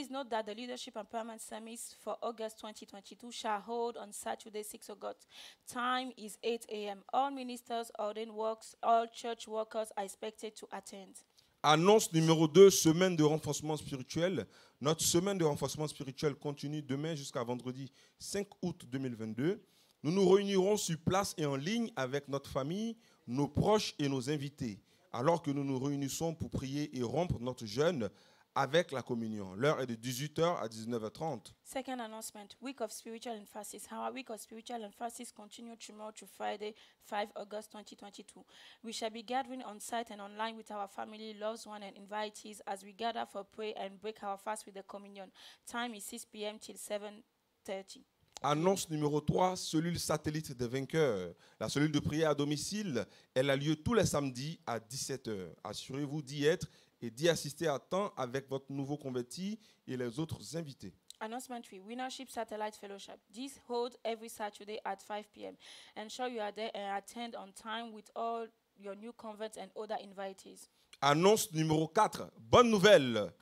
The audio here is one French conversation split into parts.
Please note that the Leadership Empowerment Summit for August 2022 shall hold on Saturday, 6 August. Time is 8 a.m. All ministers, ordained works, all church workers are expected to attend. Annonce numéro 2, semaine de renforcement spirituel. Notre semaine de renforcement spirituel continue demain jusqu'à vendredi 5 août 2022. Nous nous réunirons sur place et en ligne avec notre famille, nos proches et nos invités. Alors que nous nous réunissons pour prier et rompre notre jeûne, avec la communion. L'heure est de 18h à 19h30. Second announcement, Week of Spiritual Emphasis. Our Week of Spiritual Emphasis continues tomorrow to Friday, 5 August 2022. We shall be gathering on site and online with our family, loved ones, and invitees as we gather for prayer and break our fast with the communion. Time is 6 p.m. till 7:30. Annonce numéro 3, cellule satellite des vainqueurs. La cellule de prière à domicile, elle a lieu tous les samedis à 17h. Assurez-vous d'y être et d'y assister à temps avec votre nouveau converti et les autres invités. Announcement 3, Winnership Satellite Fellowship. This holds every Saturday at 5 p.m. Ensure you are there and attend on time with all your new converts and other invitees. Annonce numéro 4, bonne nouvelle.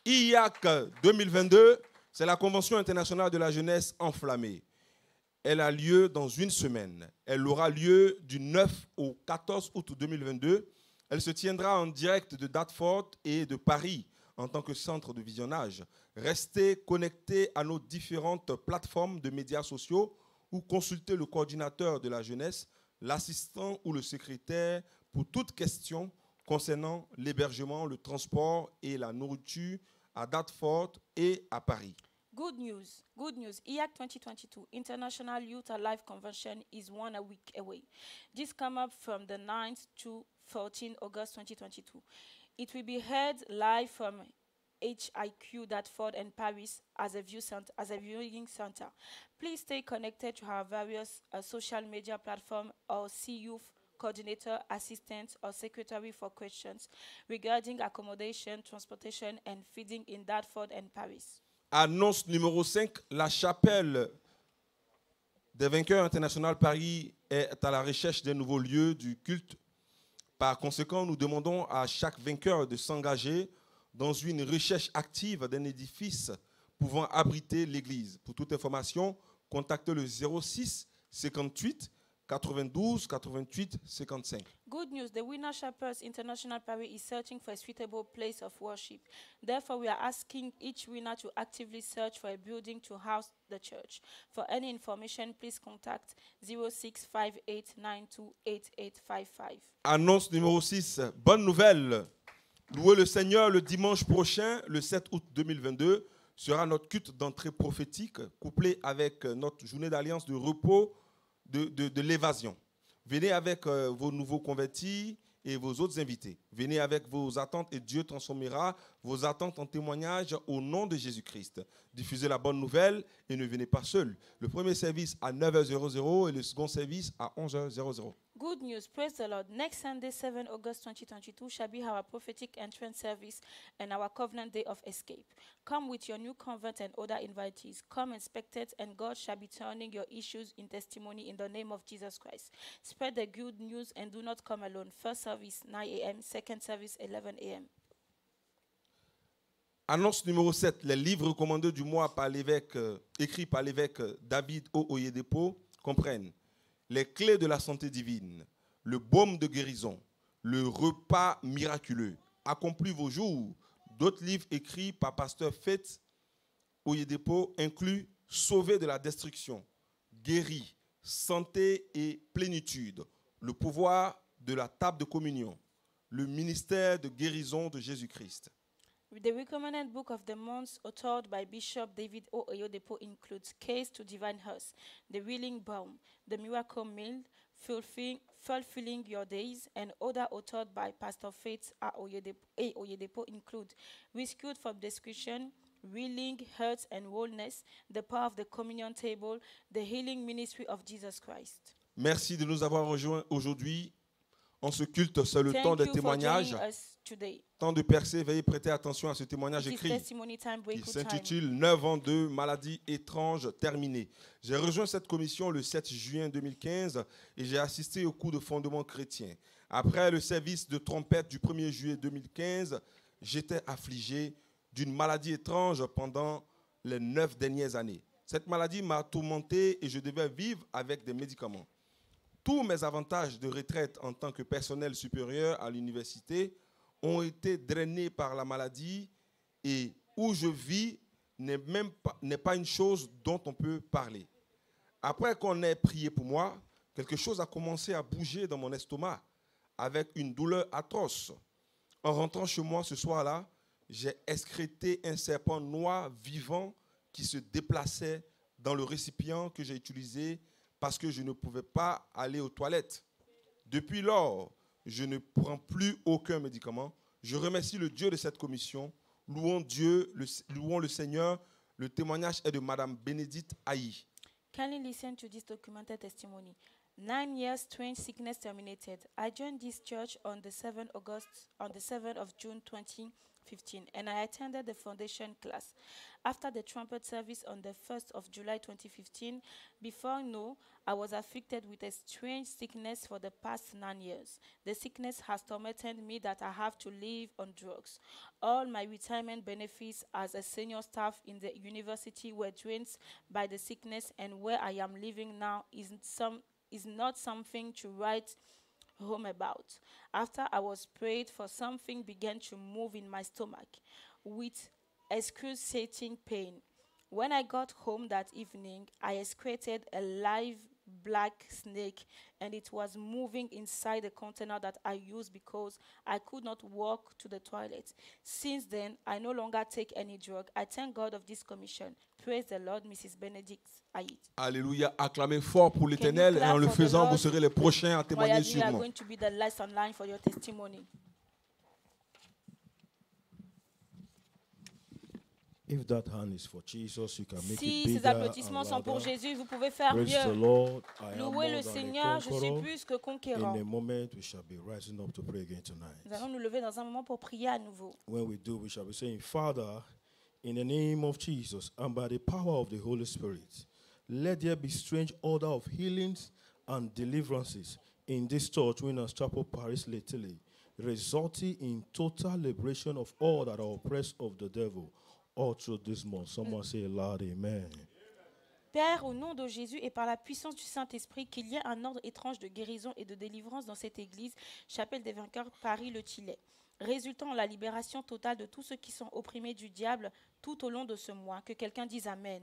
IAC 2022, c'est la Convention internationale de la jeunesse enflammée. Elle a lieu dans une semaine. Elle aura lieu du 9 au 14 août 2022. Elle se tiendra en direct de Dartford et de Paris en tant que centre de visionnage. Restez connectés à nos différentes plateformes de médias sociaux ou consultez le coordinateur de la jeunesse, l'assistant ou le secrétaire pour toute question concernant l'hébergement, le transport et la nourriture à Dartford et à Paris. Good news. IAC 2022 International Youth Alive Convention is 1 week away. This comes up from the 9th to 14 August 2022. It will be held live from HIQ Dartford and Paris as a viewing center. Please stay connected to our various social media platforms or see youth coordinator, assistant, or secretary for questions regarding accommodation, transportation, and feeding in Dartford and Paris. Annonce numéro 5, la chapelle des vainqueurs international Paris est à la recherche d'un nouveau lieu du culte. Par conséquent, nous demandons à chaque vainqueur de s'engager dans une recherche active d'un édifice pouvant abriter l'église. Pour toute information, contactez le 06 58 92 88 55. Good news, the Winner Shepherds International Paris is searching for a suitable place of worship. Therefore, we are asking each winner to actively search for a building to house the church. For any information, please contact 0658928855. Annonce numéro 6, bonne nouvelle. Louer le Seigneur le dimanche prochain, le 7 août 2022, sera notre culte d'entrée prophétique, couplé avec notre journée d'alliance de repos de l'évasion. Venez avec vos nouveaux convertis et vos autres invités. Venez avec vos attentes et Dieu transformera vos attentes en témoignages au nom de Jésus-Christ. Diffusez la bonne nouvelle et ne venez pas seul. Le premier service à 9h00 et le second service à 11h00. Good news, praise the Lord. Next Sunday, 7 August 2022, shall be our prophetic entrance service and our covenant day of escape. Come with your new convert and other invitees. Come expected, and God shall be turning your issues in testimony in the name of Jesus Christ. Spread the good news and do not come alone. First service, 9 a.m., second service, 11 a.m. Annonce numéro 7, les livres recommandés du mois par l'évêque, écrits par l'évêque David Oyedepo comprennent les clés de la santé divine, le baume de guérison, le repas miraculeux, accomplis vos jours. D'autres livres écrits par pasteur Faith Oyedepo incluent sauver de la destruction, guéri, santé et plénitude, le pouvoir de la table de communion, le ministère de guérison de Jésus-Christ. The recommended book of the month authored by Bishop David Oyedepo includes Case to Divine Health, The Healing Balm, The Miracle Meal, Fulfilling Your Days, and other authored by Pastor Faith Oyedepo include Rescued from Description, Healing, Health and Wholeness, The Power of the Communion Table, The Healing Ministry of Jesus Christ. Merci de nous avoir rejoints aujourd'hui. En ce culte, c'est le temps des témoignages. Temps de percer, veuillez prêter attention à ce témoignage écrit qui s'intitule 9 ans de maladie étrange terminée. J'ai rejoint cette commission le 7 juin 2015 et j'ai assisté au cours de fondement chrétien. Après le service de trompette du 1er juillet 2015, j'étais affligé d'une maladie étrange pendant les 9 dernières années. Cette maladie m'a tourmenté et je devais vivre avec des médicaments. Tous mes avantages de retraite en tant que personnel supérieur à l'université ont été drainés par la maladie et où je vis n'est pas une chose dont on peut parler. Après qu'on ait prié pour moi, quelque chose a commencé à bouger dans mon estomac avec une douleur atroce. En rentrant chez moi ce soir-là, j'ai excrété un serpent noir vivant qui se déplaçait dans le récipient que j'ai utilisé parce que je ne pouvais pas aller aux toilettes. Depuis lors, je ne prends plus aucun médicament. Je remercie le Dieu de cette commission. Louons Dieu, louons le Seigneur. Le témoignage est de Madame Bénédicte Haï. Kindly listen to this documented testimony. 9 years strange sickness terminated. I joined this church on the 7th of June 2015, and I attended the foundation class. After the trumpet service on the 1st of July 2015, before now, I was afflicted with a strange sickness for the past 9 years. The sickness has tormented me that I have to live on drugs. All my retirement benefits as a senior staff in the university were drained by the sickness, and where I am living now is not something to write home about. After I was prayed for, something began to move in my stomach with excruciating pain. When I got home that evening, I excreted a live black snake, and it was moving inside the container that I used because I could not walk to the toilet. Since then, I no longer take any drug. I thank God of this commission. Praise the Lord, Mrs. Benedict Haït. Alléluia. Acclamez fort pour l'Éternel et en le faisant, vous serez les prochains à témoigner You are sûrement. going to be the last online for your testimony. If that hand is for Jesus, you can make Si it ces bigger applaudissements and sont pour louder. Jésus, vous pouvez faire Praise the mieux. Lord. I am Louez more le than a Seigneur, je suis conqueror. plus que In conquérant. a moment, we shall be rising up to pray again tonight. Nous allons nous lever dans un moment pour prier à nouveau. When we do, we shall be saying, Father, in the name of Jesus and by the power of the Holy Spirit, let there be strange order of healings and deliverances in this church, Winners Chapel, Paris, Italy, resulting in total liberation of all that are oppressed of the devil all through this month. Someone say loud, amen. Père, au nom de Jésus et par la puissance du Saint-Esprit, qu'il y ait un ordre étrange de guérison et de délivrance dans cette église, Chapelle des Vainqueurs, Paris, le Tillet, résultant en la libération totale de tous ceux qui sont opprimés du diable tout au long de ce mois. Que quelqu'un dise Amen.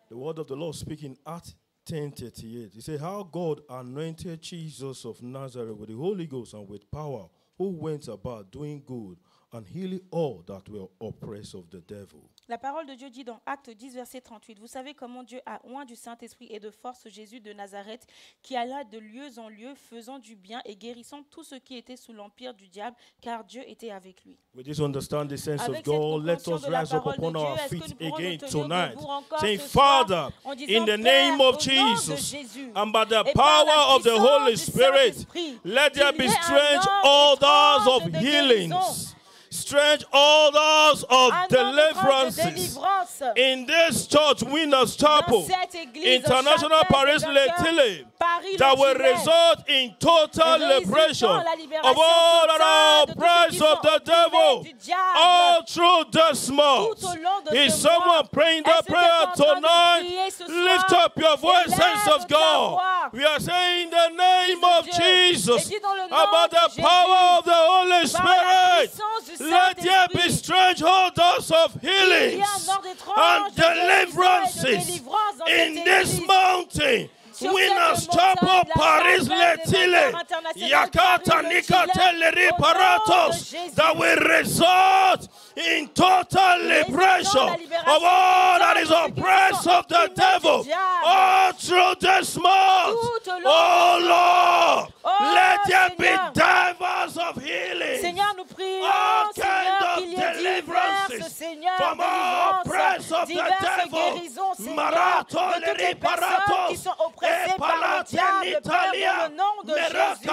The word of the Lord speaking Acts 10:38. He said, how God anointed Jesus of Nazareth with the Holy Ghost and with power, who went about doing good and healing all that were oppressed of the devil. La parole de Dieu dit dans Acte 10, verset 38, « Vous savez comment Dieu a oint du Saint-Esprit et de force Jésus de Nazareth, qui alla de lieu en lieu, faisant du bien et guérissant tous ceux qui étaient sous l'empire du diable, car Dieu était avec lui. » We just understand the sense of Avec cette God. Let compréhension us de la rise up parole de upon our Dieu, est-ce que feet nous pourrons again nous tenir tonight, debout encore saying, ce soir, Father, en disant, in the Père, name au of nom de Jesus, Jésus, and by the et par la power of the puissance Holy du Spirit, Saint-Esprit, let there qu'il be y ait un strange ordre orders étrange of de healings, guérison, strange orders of un ordre étrange de deliverances délivrance in this church, Winners dans Chapel, cette église, International Chapelle des Paris, Vainqueurs, Italy, Paris, that le will Tillet, result in total résultant liberation à la libération of all that are totale de tous ceux qui oppressed of sont the opprimés devil du diable. all through this month. Tout au long de Is ce someone mois, praying est-ce that que prayer tu es en train de tonight? prier ce Lift soir? up your voice, Élève saints of ta God. voix. We are saying the name of Dieu. Et Jesus, dis dans le nom about de the Jésus, power of the Holy par la Spirit. puissance du Let there be Saint-Esprit, strange orders of il y a healings un ordre étrange and de guérison et de deliverances délivrance dans in cette this église. mountain. Sur Winners cette Chapel, montagne, la Paris, chapelle des Letile, Vainqueurs internationale, Yakata, Paris, le Nikatele, Tillet, au nom de Reparatos, Jésus. that will result in total liberation of all that is oppressed of the devil all through this month. Oh Lord, let there be divers of healing. Seigneur, nous prions, All Seigneur, kinds of qu'il y ait deliverances diverses, Seigneur, from all oppressed of the diverses devil. guérisons, Seigneur, Marato, de toutes les personnes qui sont oppressées par le diable, Père, dans le nom de Jésus.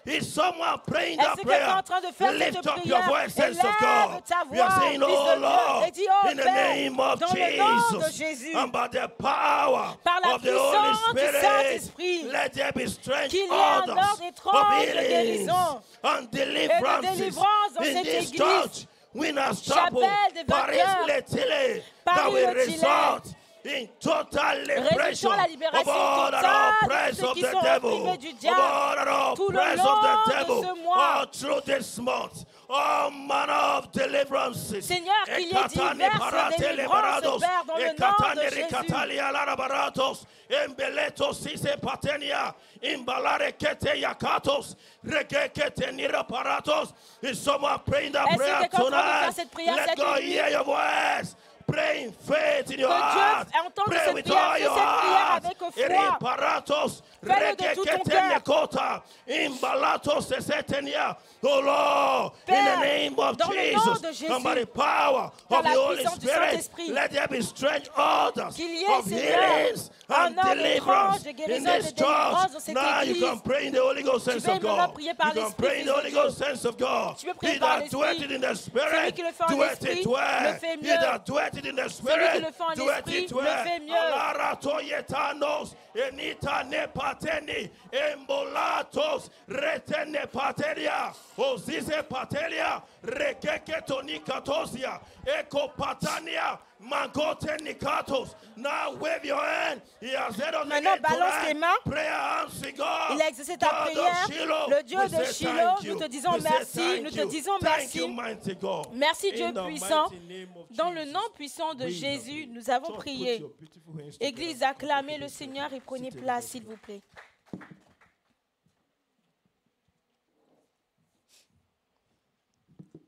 Is someone praying Est-ce that que quelqu'un est prayer? en train de faire Lift cette up your prière? voice, saints of Élève God. ta We are voix, saying, fils oh de Lord, Dieu, et dis, oh in the Père, name of dans le nom de Jesus, Jésus, and by the power par la of the Holy puissance du Spirit, Saint-Esprit, let there be strange qu'il y ait un orders ordre of étrange de healings guérison and deliverances délivrance dans in cette this église. church. Winners Chapel, Chapelle des Paris, Vainqueurs, Letile, that Paris, will le Tillet, result in total liberation Résultant la libération of all that totale are de oppressed ceux of qui the sont devil, opprimés du of diable. all that are Tout le oppressed of long the de devil, ce mois. all through this month, all manner of deliverances. Seigneur, qu'il y ait diverses délivrances, Père, dans le nom de Jésus. Embeleto sise patenia, imbalare kete yakatos, regekete nira paratos. Is someone praying that Est-ce prayer que quelqu'un peut faire tonight? cette prière Let cette God nuit? hear your voice. Pray in faith in your Que Dieu heart. entende Pray cette with prière, all fais your cette prière heart. avec foi. Iri paratos, Fais-le de tout ton regekete cœur. nekota, imbalatos esetenia. Oh Lord, in Père, the name of dans le nom de Jesus, Jésus, and by the power par of the la Holy puissance du Spirit, Saint-Esprit, let there be strange orders qu'il y ait, of Seigneur, healings un and ordre deliverance étrange de in guérison et this de délivrance church. dans cette Now you église. can pray in the Holy Ghost sense peux of maintenant God. prier par You can l'Esprit, pray in the Fils Holy de Dieu. Ghost sense of God. Tu peux prier He par that doeth l'Esprit. it in the Celui Spirit, qui le fait en doeth esprit, it le well. fait He mieux. that doeth it in the Celui qui Spirit, le fait en doeth esprit, it le well. fait mieux. Alara toyetanos, enita ne pateni, embolatos, retene pateria, ozise pateria, rekeke tonikatosia, eko patania, mangote nikatos. Now wave your hand. He has said on the Maintenant, gate balance tonight, tes mains. prayer answer God. Il a exaucé ta God of prière. Shiloh, Le Dieu we de say Shiloh, thank nous you. te disons We say merci. thank Nous te you. disons Thank merci. you, mighty God. Merci Dieu In the puissant. mighty name of Dans le Jesus, nom puissant de we Jésus, have nous avons Just put prié. your beautiful hands Église, together. acclamez le Seigneur et prenez place, s'il vous plaît.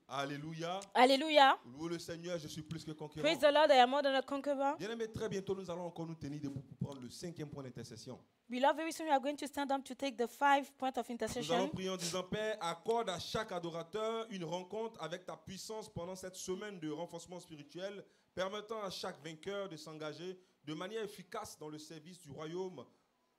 Alléluia. Alléluia. Louez le Seigneur, je suis plus que conquérant. Praise the Lord, I am more than a conqueror. Bien-aimés, très bientôt, nous allons encore nous tenir debout pour prendre le 5e point d'intercession. Beloved, very soon we are going to stand up to take the 5 point of Nous allons intercession. prier en disant, Père, accorde à chaque adorateur une rencontre avec ta puissance pendant cette semaine de renforcement spirituel, permettant à chaque vainqueur de s'engager de manière efficace dans le service du royaume,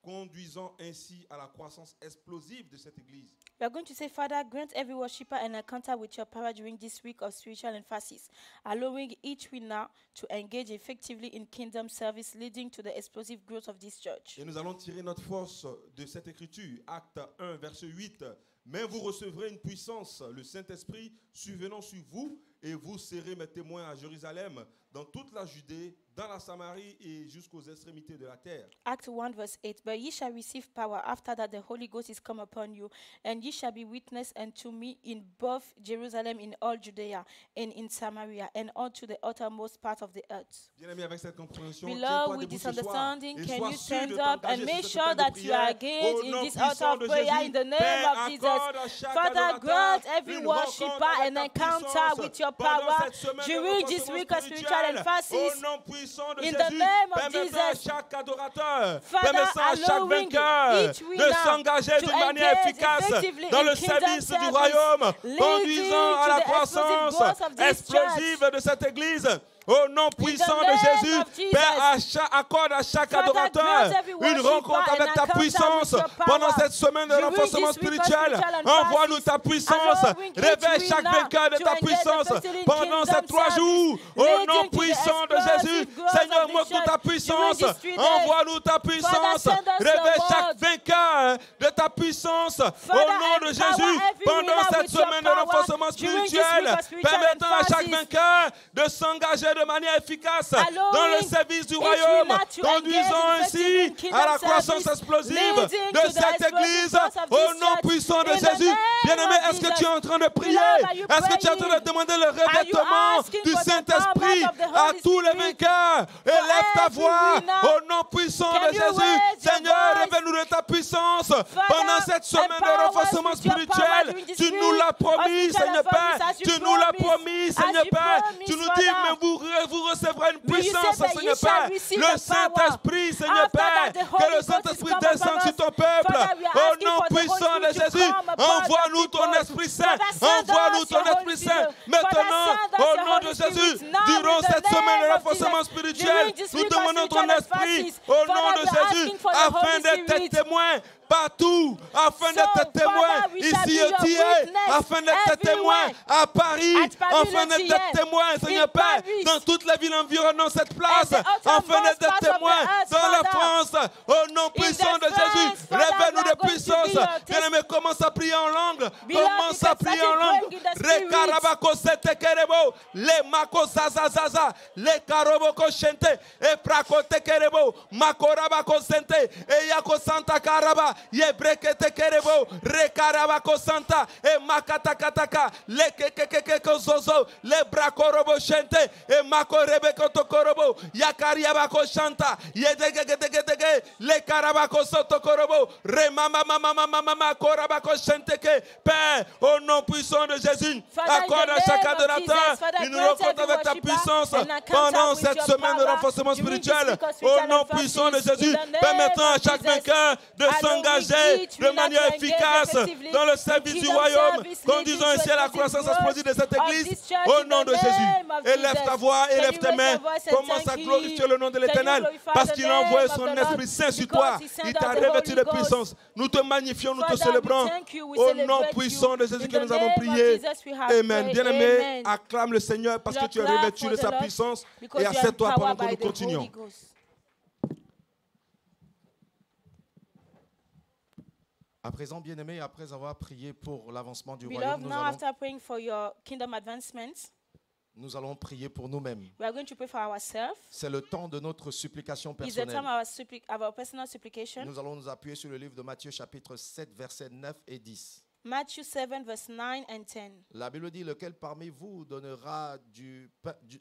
conduisant ainsi à la croissance explosive de cette église. We are going to say, Father, grant every worshipper an encounter with your power during this week of spiritual emphasis, allowing each winner to engage effectively in kingdom service, leading to the explosive growth of this church. Et nous allons tirer notre force de cette écriture, Acte 1, verset 8. Mais vous recevrez une puissance, le Saint-Esprit, survenant sur vous, et vous serez mes témoins à Jérusalem, dans toute la Judée, dans la Samarie et jusqu'aux extrémités de la terre. Acts 1 verse 8, but ye shall receive power after that the Holy Ghost is come upon you, and ye shall be witness unto me in both Jerusalem, in all Judea, and in Samaria, and unto the uttermost part of the earth. Bien-aimés, avec cette compréhension, Beloved, with this understanding, can you stand up and make sure that you are engaged in this altar of prayer in the name of Jesus? Father, grant every worshiper an encounter with your power during this week of spiritual emphasis. De In Jésus, the name of permettant à Jesus, chaque adorateur, Father, permettant à chaque allowing vainqueur each de winner s'engager to d'une manière engage efficace effectively dans in le kingdom service du service, royaume, leading conduisant à to la the explosive croissance growth of this explosive de cette église. Au nom puissant de name Jésus, of Jesus, Père, accorde à chaque Father, adorateur grant every une worshiper rencontre an avec ta encounter puissance with your power. pendant cette semaine de During renforcement this week of spirituel. spiritual Envoie-nous ta emphasis, puissance. allowing each Réveille chaque winner vainqueur de to ta engage puissance effectively in pendant kingdom ces 3 service, jours. Au leading nom to the puissant de explosive Jésus, growth Seigneur, of the montre ta church puissance. during these 3 days. Envoie-nous ta puissance. send us Réveille your chaque word. vainqueur de ta puissance. Au nom de empower Jésus, every pendant winner cette with your semaine de power renforcement during this spirituel, week of spiritual permettant à chaque emphasis. vainqueur de s'engager de manière efficace Allowing dans le service du each royaume, winner to conduisant engage ainsi effectively in à la kingdom croissance service, explosive leading de to the cette explosive église. growth of Au this nom church. puissant de In the Jésus. name Bien-aimé, of est-ce que Jesus. tu es en train de prier? Beloved, are you Est-ce que tu es en train de praying? demander le Are you revêtement asking du for the Saint-Esprit empowerment of the à Holy tous les Spirit? vainqueurs? Élève ta every voix winner. au nom puissant Can de you Jésus. raise your Seigneur, voice? révèle-nous de ta puissance pendant cette semaine de empower us renforcement with your power spirituel. during this Tu nous week l'as of promis, spiritual Seigneur Père. emphasis, as you Tu nous l'as promised, promis, as Seigneur you Père. promised, Tu nous dis, Father. mais vous recevrez une But you puissance, said that Seigneur you shall Père. receive Le the power. Saint-Esprit, Seigneur After Père. that, the Que Holy le Ghost Saint-Esprit is come descende upon sur us. ton peuple. Father, we are Au asking nom for the Holy puissant de Spirit to Jésus, come upon envoie-nous your ton people. Esprit Saint. Father, send Envoie-nous us ton your Esprit Holy Saint. Spirit. Maintenant, Father, send us au your nom Holy de Jésus, Spirit now durant in the cette semaine de name of renforcement Jesus. spirituel, During this nous week of demandons ton spiritual Esprit emphasis, au nom Father, de we are Jésus, asking for the afin Holy d'être Spirit. témoins partout, afin So, d'être témoins Father, we shall ici be au your Thiers, witness afin d'être témoins everywhere. à Paris, At Paris, afin le d'être Thiers, témoins, Seigneur in Père, Paris, dans toutes les villes environnant cette place, and the afin uttermost d'être part of the témoins earth, dans la Father. France, au nom puissant de France, Jésus. Father, Révèle-nous we de are going to puissance. be your Bien-aimé, commence à prier en langue. Beloved, Commence you à can prier start en langue. praying in the spirit. Rekarabako setekerebo. Le mako zazazaza. Le karoboko shente. E prako tekerebo. Makorabako sente. E yako santa karaba. Ye breke tekerebo. Rekarabako santa. E makatakataka. Le kekekeke zozo. Le brakorobo shente. E makorebeko tokorobo. Yakariabako shanta. Ye degegegegege. Le karabako sotokorobo. Remama mama korabako shenteke. Père, au nom puissant de Jésus, Father, in accorde the à chaque name of adorateur Jesus, Father, une grant rencontre every avec ta worshiper puissance an encounter pendant with cette your semaine de power renforcement during this spirituel. week of Au spiritual nom puissant de advances. Jésus, In the name permettons à of chaque Jesus, vainqueur de allow s'engager each de winner manière to engage efficace effectively dans le in service du kingdom royaume, service, conduisant leading to ainsi à la explosive croissance growth explosive de cette of église. this church Au in nom the de Jésus, name of élève ta Jesus. voix, Can élève you tes raise mains, your voice and commence à thank glorifier Him? le nom de Can you l'Éternel glorify parce the qu'il a envoyé name son of the Esprit Lord? Saint sur Because toi. He sent Il out t'a the revêtu Holy de Ghost. puissance. Nous te magnifions, nous te Father, we célébrons. thank you, we Au nom celebrate puissant you. de Jésus In que the nous avons name of prié. Jesus we have Amen. prayed. Bien-aimé, Amen. acclame le Seigneur parce que Lord, tu es clap revêtu for de the sa Lord puissance because et you are accepte-toi pendant empowered que by nous the Holy continuons. Ghost. À présent, bien-aimés, après avoir prié pour l'avancement du Beloved, royaume, now after praying for your kingdom advancements, nous allons prier pour nous-mêmes. we are going to pray for ourselves. C'est le temps de notre supplication It's the time personnelle. of our personal supplication. Nous allons nous appuyer sur le livre de Matthieu chapitre 7, versets 9 et 10. Matthew 7, verse 9 and 10. La Bible dit, lequel parmi vous donnera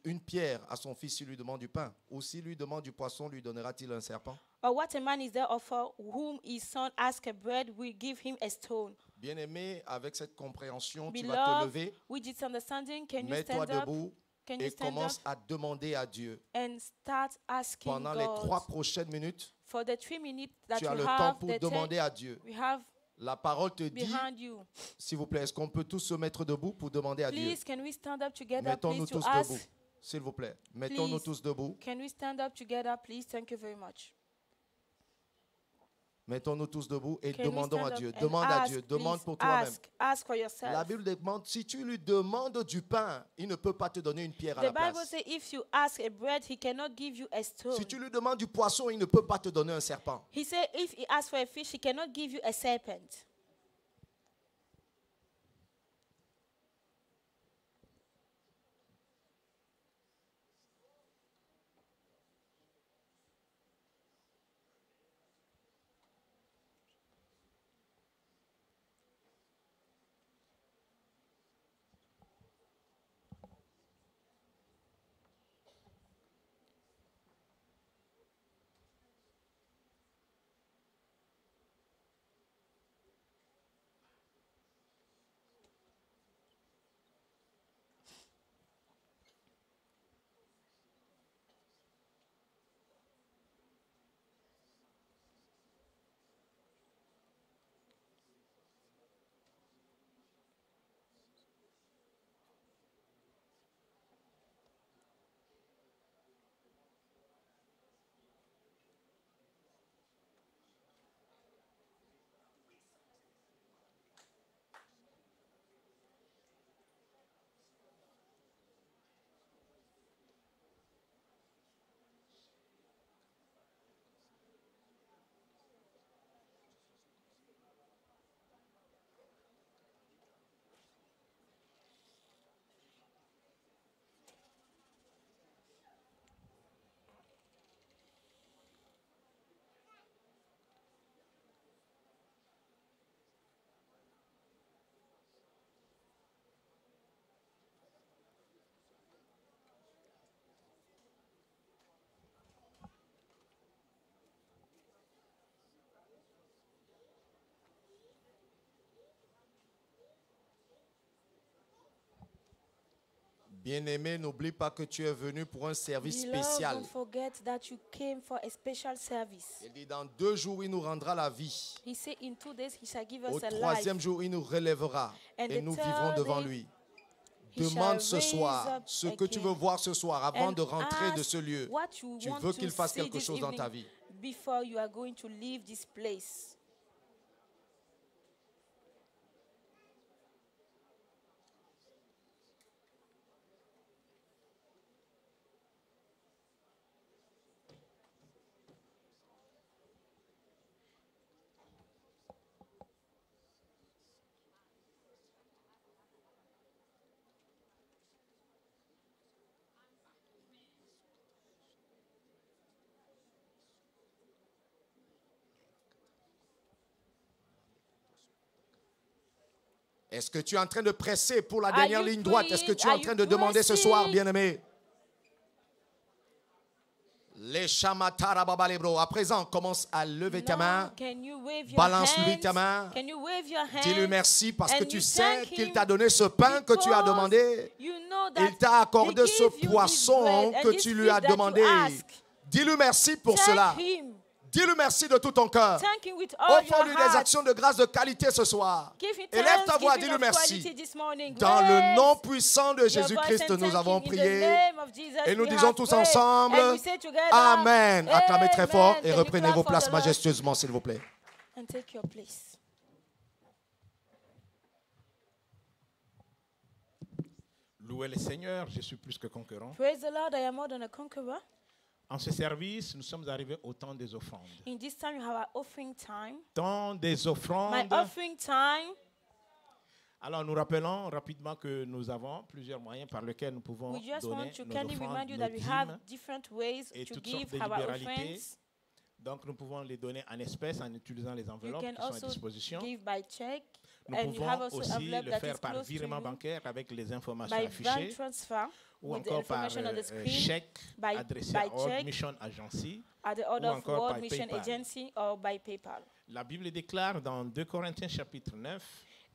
une pierre à son fils s'il lui demande du pain? Ou s'il lui demande du poisson, lui donnera-t-il un serpent? Or what a man is there of whom his son asks a bread, will give him a stone. Bien-aimé, avec cette compréhension, tu vas te Beloved, lever, with this understanding, can you mets-toi stand up? debout Can you et stand up commence à demander à Dieu. and start asking Pendant les 3 God prochaines minutes, for the 3 minutes that tu as we le temps have, pour the demander à Dieu. we have La parole te dit, behind you. s'il vous plaît, est-ce qu'on peut tous se mettre debout pour demander à Dieu? Please, can we stand up together, Mettons-nous please, to tous ask? debout, s'il vous plaît. Mettons-nous Please. tous debout. Can we stand up together, please? Thank you very much. Mettons-nous tous debout et Can we demandons stand à up Dieu. and Demande à ask, Dieu. Demande please? pour toi-même. Ask for yourself. La Bible demande, si tu lui demandes du pain, il ne peut pas te donner une pierre à The la Bible place. says if you ask a bread, he cannot give you a stone. Si tu lui demandes du poisson, il ne peut pas te donner un serpent. He said if he asks for a fish, he cannot give you a serpent. Bien-aimé, n'oublie pas que tu es venu pour un service Beloved, spécial. don't forget that you came for a special service. Il dit, dans 2 jours, il nous rendra la vie. He said in 2 days he shall give Au us a 3e life. jour, il nous relèvera And et the nous third vivrons devant day, lui. he shall Demande ce raise soir up ce que tu again. veux voir ce soir avant And de rentrer de ask ce lieu. what you Tu want veux to qu'il fasse see quelque this chose dans evening ta vie. before you are going to leave this place. Est-ce que tu es en train de presser pour la Are dernière you ligne droite? Est-ce que tu es en praying? train Are de you demander ce soir, pressing? bien-aimé? Les chamatara babalebro. À présent, commence à lever ta main. Now, can you wave your Balance-lui hands? ta main. Can you wave your hands? Dis-lui merci parce que And tu you sais thank qu'il him t'a donné ce pain que tu as because demandé. you know that Il t'a accordé he ce gave you this poisson bread and que this tu lui fish as that you demandé. ask. Dis-lui merci pour Thank cela. him. Dis-lui merci de tout ton cœur. Thank him with all your Offre-lui des heart. actions de grâce de qualité ce soir. Give him Élève ta voix, thanksgiving dis-lui of merci. quality this morning. Dans le Grace. nom puissant de Your Jésus-Christ, voice and nous thank avons him. In the prié. name of Jesus, Et nous we disons have tous prayed. ensemble, And we say together, Amen. Acclamez très fort et Amen. Can you reprenez clap vos for places the Lord? majestueusement, s'il vous plaît. And take your place. Louez le Seigneur, je suis plus que conquérant. Praise the Lord, I am more than a conqueror. En ce service, nous sommes arrivés au temps des offrandes. In this time, you have our offering time. Temps des My offrandes. offering time. Alors nous rappelons rapidement que nous avons plusieurs moyens par lesquels nous pouvons We just donner want to nos kindly offrandes, remind you nos that we have dîmes. different ways et to toutes give sortes de our libéralités. offerings. Donc nous pouvons les donner en espèces en utilisant les You enveloppes can qui sont à also disposition. give by check. Nous And you have pouvons also aussi envelope le that faire is par close to virement you, bancaire avec les informations by bank affichées transfer ou with the encore par information on the screen, chèque by adressé by à World check, Mission Agency. at the order ou of encore World by Mission PayPal. Agency or by PayPal. La Bible déclare dans 2 Corinthiens chapitre 9,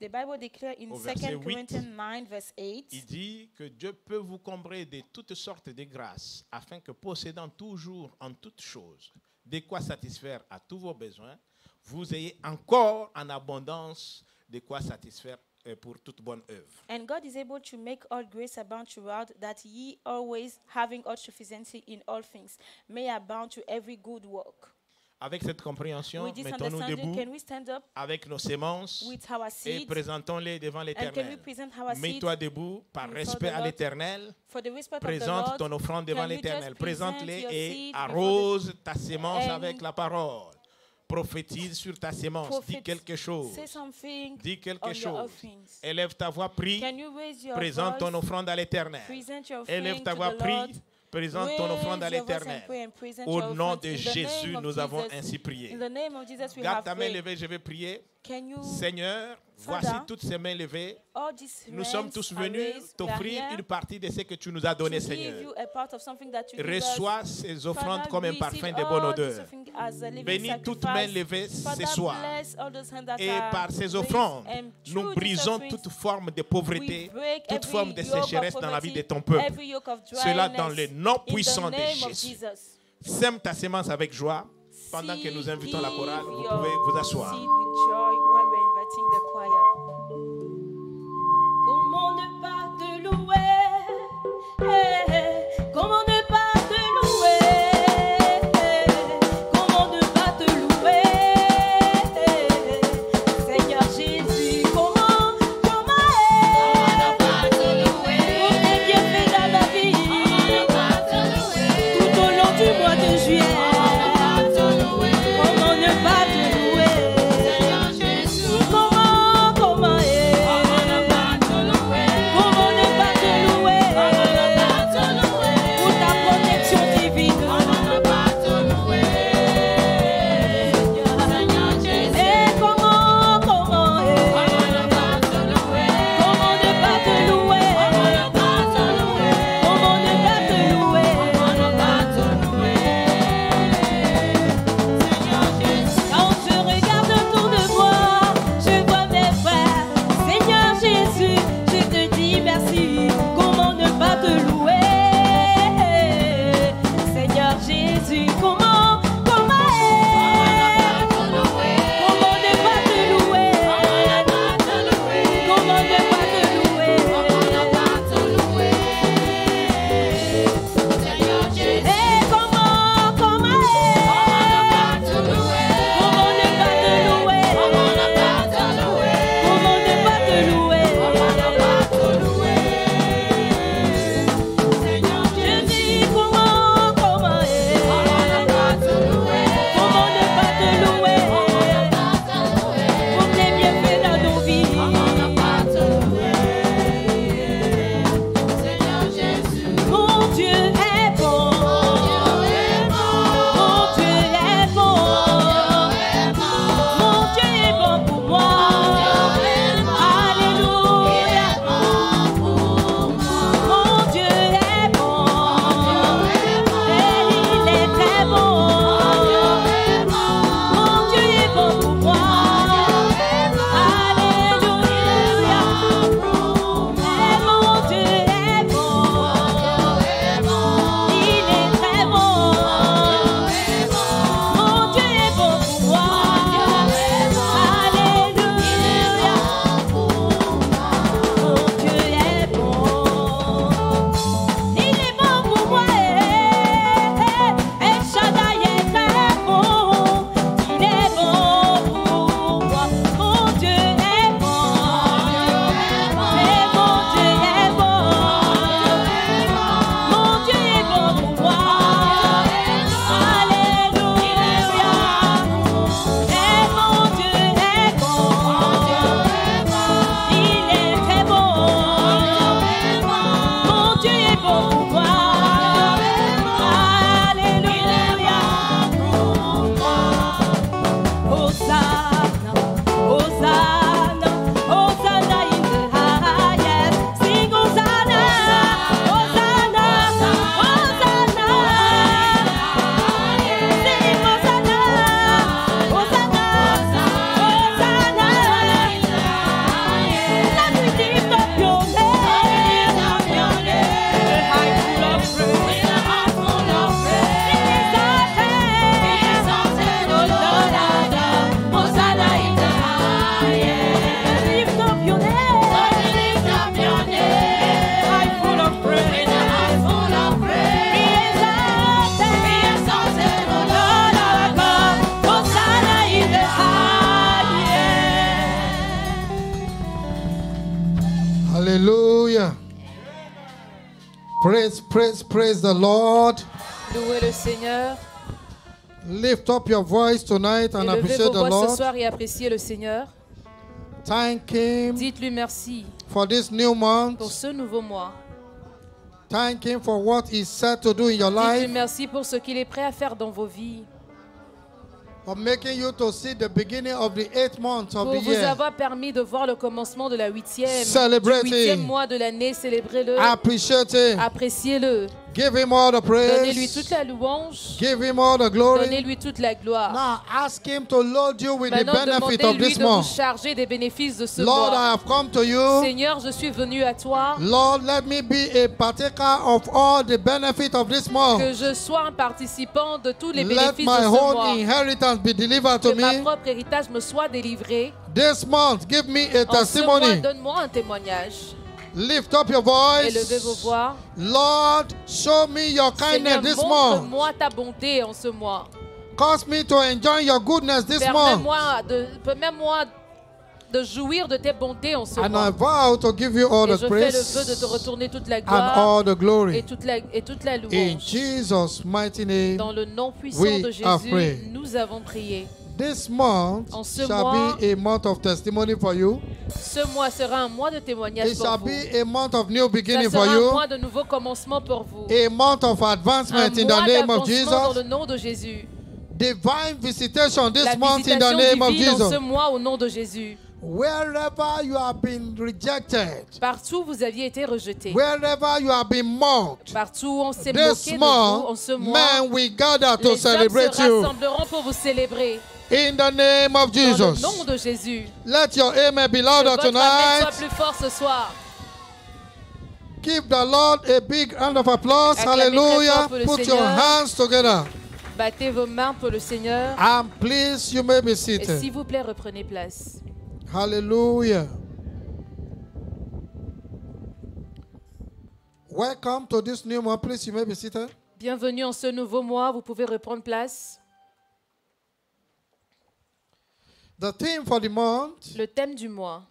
The Bible declares in Au verset 2 8, Corinthians 9, verse 8, il dit que Dieu peut vous combler de toutes sortes de grâces afin que possédant toujours en toutes choses de quoi satisfaire à tous vos besoins, vous ayez encore en abondance de quoi satisfaire pour toute bonne œuvre. and God is able to make all grace abound throughout, that ye always, having all sufficiency in all things, may abound to every good work. Avec cette compréhension, With this mettons-nous understanding, debout can we stand up avec nos sémences with our et seeds présentons-les devant and can we l'Éternel. present our seeds Mets-toi debout par before respect the à Lord? l'Éternel. For the respect of the Présente Lord, ton offrande devant can we just l'Éternel. present Présente-les your et seed before the- arrose ta sémence and avec la parole. Prophétise sur ta sémence. Dis Prophets, quelque chose. say something Dis quelque on your chose. offerings. Élève ta voix, prie. Can you raise your Présente ton voice, offrande à l'Éternel. present your Élève offering ta to voix, the prie. Lord, Présente ton offrande à raise your voice and l'Éternel. pray and present Au your nom offering. de In the Jésus, name of nous avons Jesus, ainsi prié. in the name of Jesus, we Garde have ta main prayed. levée, je vais prier. Can you, Seigneur, Father, voici toutes ces mains levées. all these Nous sommes hands tous are venus raised, we are t'offrir here une partie de ce que tu nous as donné, to give Seigneur. you a part of something that you give us. Reçois ces offrandes Father, comme un receive parfum de all bonne this odeur. offering as a living Bénis toutes mains sacrifice. levées ce Father, soir. bless all those hands that Et are par ces raised, offrandes, and nous through these brisons offerings, toute forme de we pauvreté, break toute every forme de yoke of sécheresse dans la vie poverty, de ton peuple. every yoke of Cela dans le dryness, nom in the puissant de name of Jésus. Jesus. Sème ta sémence avec joie. Pendant que nous invitons la chorale, Give vous your pouvez vous asseoir. seed with joy while we're inviting the choir. Comment ne pas te louer? Comment ne pas te louer? Comment ne pas te louer? Seigneur Jésus, comment pour tes bienfaits dans la vie, tout au long du mois de juillet. Comment ne pas te louer? Hallelujah. Praise the Lord. Louez le Seigneur. Lift up your voice tonight and Élevez appreciate vos the voix ce Lord. soir et appréciez le Seigneur. Thank Him Dites-lui merci for this new month. pour ce nouveau mois. Thank Him for what He's set to do in your Dites-lui life. merci pour ce qu'il est prêt à faire dans vos vies. For making you to see the beginning of the 8th month of Pour the vous year. avoir permis de voir le commencement de la Celebrate du him. 8e mois de l'année. Célébrez-le. Appreciate Him. Appréciez-le. Give Him all the Donnez-lui praise. toute la louange. Give Him all the glory. Donnez-lui toute la gloire. Now ask Him to load you with the Maintenant, benefit of demandez-lui this de vous month. charger des bénéfices de ce Lord, I mois. have come to you. Seigneur, je suis venu à toi. Lord, let me be a partaker of all the benefit of this month. Que je sois un participant de tous les Let bénéfices de my ce whole mois. inheritance be delivered Que to ma me. propre héritage me soit délivré. This month, give me a En ce mois, testimony. donne-moi un témoignage. Lift up your Élevez vos voice. voix. Lord, show me your kindness Seigneur, this month. montre-moi ta bonté en ce mois. Cause me to enjoy your goodness this month. Permets-moi de jouir de tes bontés en ce And I mois. vow to give you all Et the je fais le vœu de praise te retourner toute la and gloire all the et glory. toute la In louange. Jesus' mighty name, Dans le nom puissant we de are Jésus, praying. nous avons prié. This month En ce shall mois, be a month of testimony for you. Ce mois sera un mois de témoignage It pour shall vous. be a month of new Ça beginning sera for un you. mois de nouveaux commencements pour vous. A month of Un advancement in mois the name of d'avancement dans Jesus. le nom de Jésus. Divine visitation La this month in the visitation name of divine dans ce Jesus. mois au nom de Jésus. Wherever you have been rejected, Partout où vous aviez été rejeté. wherever you have been mocked, Partout où on s'est this moqué de vous en month, ce mois. men we gather to Les hommes celebrate se you. rassembleront pour vous célébrer. In the name of Dans le Jesus. nom de Jésus. Let your amen be Que louder votre amen tonight. soit plus fort ce soir. Give the Lord a big round of applause. Acclamez très Hallelujah. fort pour le Put your Seigneur. hands together. Battez vos mains pour le Seigneur. And please, you may be Et seated. s'il vous plaît, reprenez place. Hallelujah. Welcome to this new month. Please, you may be seated. Bienvenue en ce nouveau mois. Vous pouvez reprendre place. The theme for the month, Le thème du mois.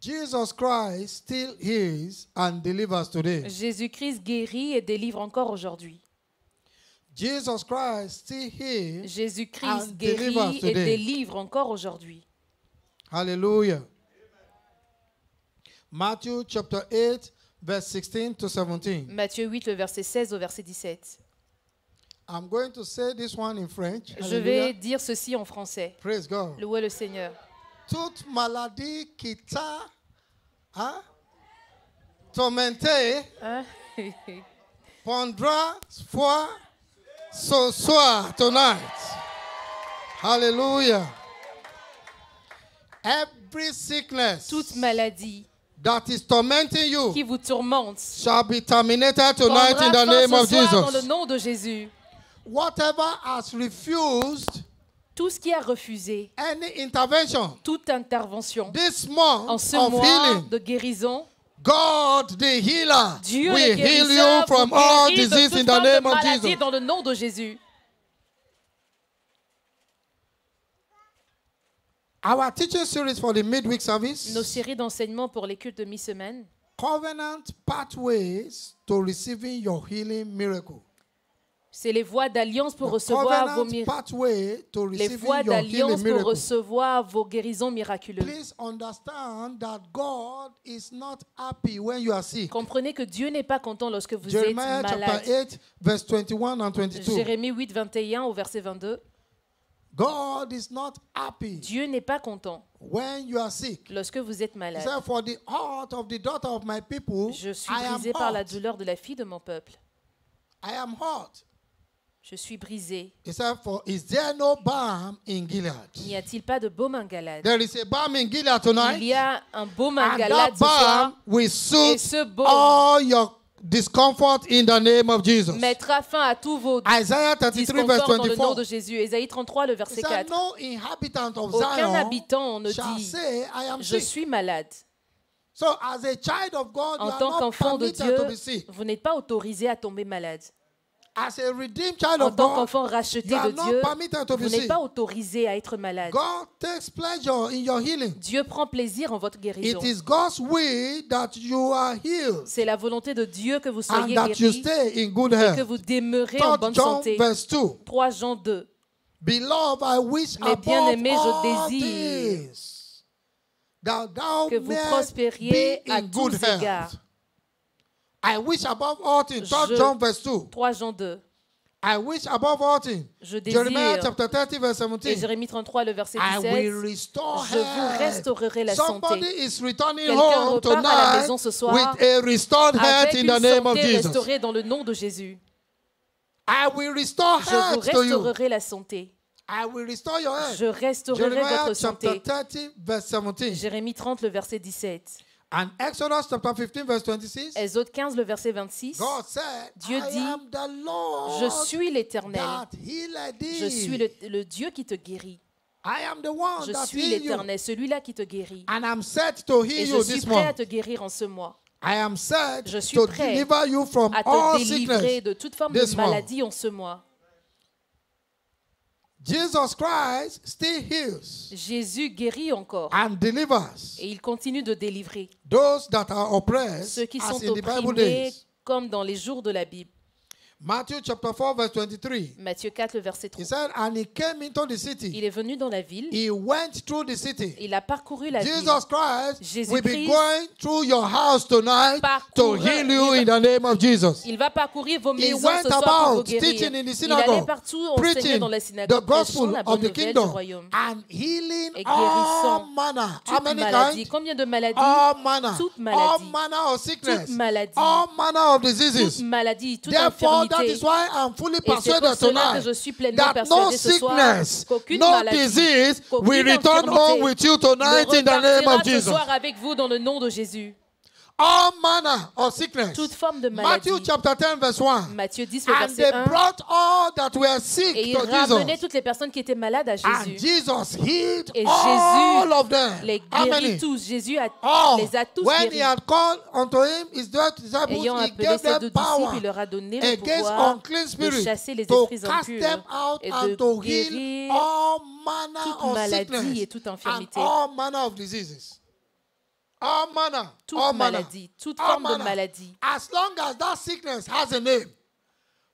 Jesus Christ still heals and delivers today. Jésus-Christ guérit et délivre encore aujourd'hui. Jesus Christ still heals Jésus-Christ and delivers guérit et today. délivre encore aujourd'hui. Hallelujah. Matthew chapter 8, verse 16 to 17. Matthieu 8, le verset 16 au verset 17. I'm going to say this one in French. Je vais Hallelujah. dire ceci en français. Praise God. Louez le Seigneur. Toute maladie qui t'a tormenté Hein? prendra foi ce soir, tonight. Hallelujah. Every sickness Toute maladie that is tormenting you qui vous tourmente shall be terminated tonight in the prendra name fin of ce soir dans le Jesus. nom de Jésus. Whatever has refused Tout ce qui a refusé any intervention toute intervention this en month ce of mois healing, de guérison, God the healer Dieu le will heal guérisseur you from vous all guérit de disease toute in the forme de name of maladie Jesus. dans le nom de Jésus. Our teaching series for the midweek service, Nos séries d'enseignements pour les cultes de mi-semaine, Covenant Pathways to Receiving Your Healing Miracle. c'est les voies d'alliance pour The recevoir vos covenant miracles. pathway to Les receiving voies your d'alliance healing pour miracle. recevoir vos guérisons miraculeuses. Please understand that God is not happy when you are sick. Comprenez que Dieu n'est pas content lorsque vous Jeremiah êtes chapter malade. 8, verse 21 and 22. Jérémie 8, 21 au verset 22. God is not happy Dieu n'est pas content when you are sick. lorsque vous êtes He malade. said, for the heart of the daughter of my people, Je suis I am brisé par la hot. douleur de la fille de mon peuple. I am hot. Je suis brisé. He said, for is there no balm in Gilead? N'y a-t-il pas de baume en Galade? There is a balm in Gilead tonight. Il y a un baume en And Galade that ce soir. balm will Et suit ce baume all your discomfort in the name of Jesus. mettra fin à tous vos Isaiah 33 verse disconforts dans le nom 24. de Jésus. Ésaïe 33, le He verset said, 4. no inhabitant of Aucun Zion habitant ne shall dit say, I am je sick. suis malade. So as a child of God, you En are tant not qu'enfant de permitted Dieu, to be sick. vous n'êtes pas autorisé à tomber malade. As a redeemed child En of tant God, qu'enfant racheté you are de not Dieu, permitted to be vous n'êtes sick. pas autorisé à être malade. God takes pleasure in your healing. Dieu prend plaisir en votre guérison. It is God's will that you are healed C'est la volonté de Dieu que vous and soyez that you guéris stay in good et que health. vous demeurez en 3 bonne John santé. verse 2. 3 Jean 2. Beloved, I wish Mes above bien-aimés, je all désire things that thou que vous mayest prospériez be à in good tous égards. health. I wish above all things. 3 Je- John verse 2. 3 Jean 2. I wish above all things. Je Jeremiah désire, chapter 30 verse et 17. Jérémie 33, le verset I will 17, restore je vous health. restaurerai la Somebody santé. is returning Quelqu'un home repart à la tonight maison ce soir with a restored health avec in une the name of santé Jesus. restaurée dans le nom de Jésus. I will restore Je vous health to you. restaurerai la santé. I will restore your health. Je restaurerai Jeremiah votre chapter santé. 30 verse 17. Jérémie 30, le verset 17. And Exodus chapter 15 verse 26. Exode 15, le verset 26. God said, Dieu I dit, am the Lord Je suis l'Éternel. that healed thee. Je suis le Dieu qui te guérit. I am the one Je that suis healed you. l'Éternel, celui-là qui te guérit. And I'm set to Et heal je you suis this prêt à month. te guérir en ce mois. I am set Je suis to prêt deliver you from À all te délivrer sickness. de toute forme this de month. maladie en ce mois. Jesus Christ still heals Jésus guérit encore. and delivers Et il continue de délivrer those that are oppressed ceux qui as sont in the Bible opprimés days. comme dans les jours de la Bible. Matthew chapter 4 verse 23. Matthieu 4, le verset 3. He said, and he came into the city. Il est venu dans la ville. He went through the city. Il a parcouru la ville. Jesus Christ Jésus will be Christ going through your house tonight to parcourra- heal you in the name of Jesus. Il va parcourir vos He maisons went ce soir pour vous about guérir. teaching in the Il allait synagogue, partout enseigner preaching dans la the synagogue, prêchant gospel la of bonne the nouvelle du kingdom royaume. and healing Et all guérissant manner. How toute many maladie. kinds? Combien de maladies? All manner. Toute All maladie. manner of sickness. Toute maladie. All manner of Toute diseases. maladie, toute Therefore, that infirmité. is why I'm fully Et c'est pour persuaded cela que tonight je suis pleinement that no persuadé ce soir sickness, qu'aucune no maladie, disease qu'aucune will return infirmité home with you tonight ne in the name repartira of ce Jesus. soir avec vous dans le nom de Jésus. All manner of sickness. Toute forme de maladie. Matthew chapter 10 verse 1. Matthieu 10, le And verset they 1. brought all that were sick Et il to ramenait Jesus. toutes les personnes qui étaient malades à And Jésus. Jesus healed Et all Jésus of them. les How guérit many? tous. Jésus All. les a tous When he guéris. had called unto him his disciples, Ayant he appelé gave ses deux them power disciples, il leur a donné le against pouvoir unclean de spirits chasser les to esprits cast them impurs out et and de to heal guérir all manner toute of maladie sickness et toute and infirmité. all manner of diseases. All manner. Toute all manner. maladie, toute All forme de manner. maladie. As long as that sickness has a name.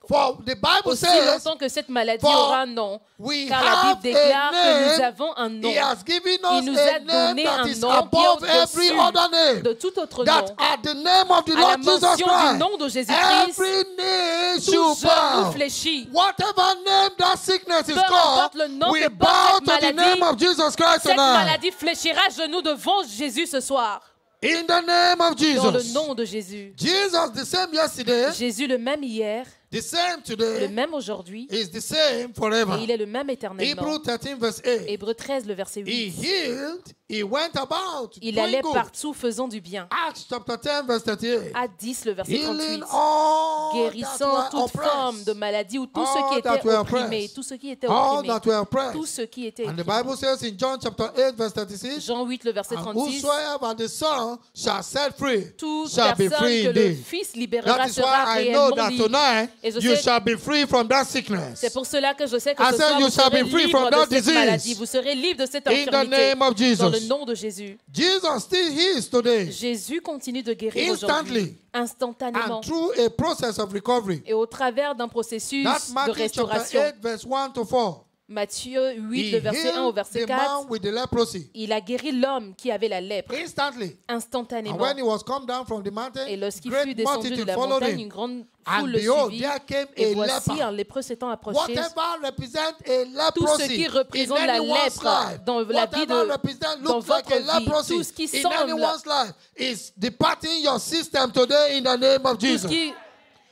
For the Bible Aussi says, longtemps que cette maladie for aura un nom, we car la have Bible déclare a que nous name. avons un nom. He has given Il us nous a a name donné that un is nom qui est above every au-dessus other name. de tout autre That nom. at the name of the À la Lord Jesus mention du Christ, nom de Jésus-Christ, every knee tout should genou bow. fléchit. Whatever name that sickness is Peu called, importe le nom we que bow porte to cette the name maladie, of Jesus Christ Cette tonight. maladie fléchira à genoux devant Jésus ce soir. In the name of Dans le Jesus. nom de Jésus. Jesus the same yesterday, Jésus le même hier, the same le today, même aujourd'hui, is the same forever. et il est le même éternellement. Hebrew 13 verse 8. Hébreux 13, le verset He 8. healed, he went about Il doing allait good. partout faisant du bien. Acts chapter 10 verse 38. À 10, le verset Healing 38. all that Guérissant were toute oppressed. forme de maladie ou tous ceux All qui that étaient were opprimés, oppressed. tous ceux qui étaient All opprimés, that were oppressed. tous ceux qui étaient And the opprimés. Bible says in John chapter 8 verse 36, Jean 8, le verset and 36. whosoever the Son shall set free Toute shall be personne free que le indeed. Fils libérera That is sera why I know réellement that libre. tonight Et je you sais- shall be free from that sickness. C'est pour cela que je sais que I ce said soir, you vous shall serez be free libre from de that cette disease. maladie. Vous serez libre de cette In the infirmité. name of Jesus. Dans le nom de Jésus. Jesus still heals today. Jésus continue de guérir Instantly. aujourd'hui. Instantanément. And through a process of recovery. Et au travers d'un processus That's de Matthew chapter restauration. 8 verse 1 to 4. Matthieu 8, He le verset 1 au healed verset the 4. man with the leprosy. Il a guéri l'homme qui avait la lèpre Instantly. And instantanément. when he was come down from the mountain, Et lorsqu'il great fut descendu de multitude la followed montagne, une him. grande And foule le behold, suivit. there came Et a voici leper. un lépreux s'étant approché. Whatever represent a Tout ce leprosy qui représente in la anyone's lèpre life, dans la vie whatever de represent dans looks like votre a vie, leprosy tout ce qui in semble, anyone's life is departing your system today in the name of tout ce Jesus. qui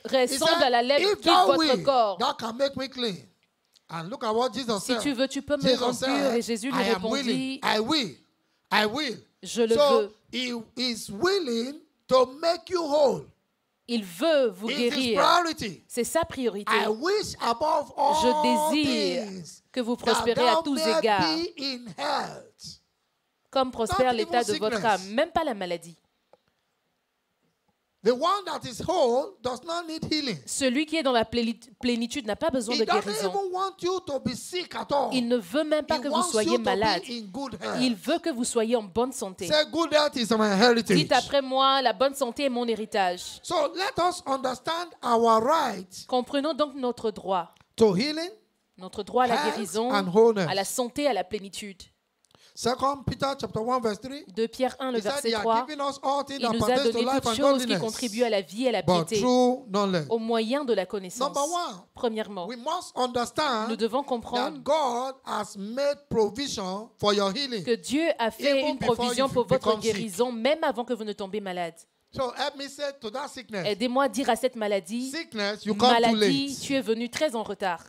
He ressemble said, à la lèpre if quitte thou votre will, corps. thou can make me clean. And look at what Jesus Si said. tu veux, tu peux me Jesus rendre pur. said, Et Jésus lui I am willing. répondit, I will. I will. je le So veux. he is willing to make you whole. Il veut vous It is guérir. priority. C'est sa priorité. I wish above all Je désire things que vous that prospérez à thou tous may égards, be in health. comme prospère Not l'état even de votre sickness. âme, même pas la maladie. The one that is whole does not need healing. Celui qui est dans la plénitude n'a pas besoin He de doesn't guérison. even want you to be sick at all. Il ne veut même pas He que vous wants soyez you to malade. be in good health. Il veut que vous soyez en bonne santé. Say, good health is my heritage. Dites après moi, la bonne santé est mon héritage. So let us understand our right Comprenons donc notre droit. to healing. Notre droit à la Health guérison, and wholeness. à la santé, à la plénitude. 2 Peter chapter 1 verse 3. 2 Pierre 1, le He said, verset he has 3. given us all things Il that nous a pertain to donné life toutes and choses qui godliness, contribuent à la vie et à la but piété, through knowledge. au moyen de la connaissance. Number one, Premièrement, we must understand nous devons that comprendre God has made provision for your healing. que Dieu a fait Even une before provision you pour votre become sick. guérison, même avant que vous ne tombiez malade. So help me say to that sickness, Aidez-moi à dire à cette maladie, sickness, you come too maladie, late. tu es venu très en retard.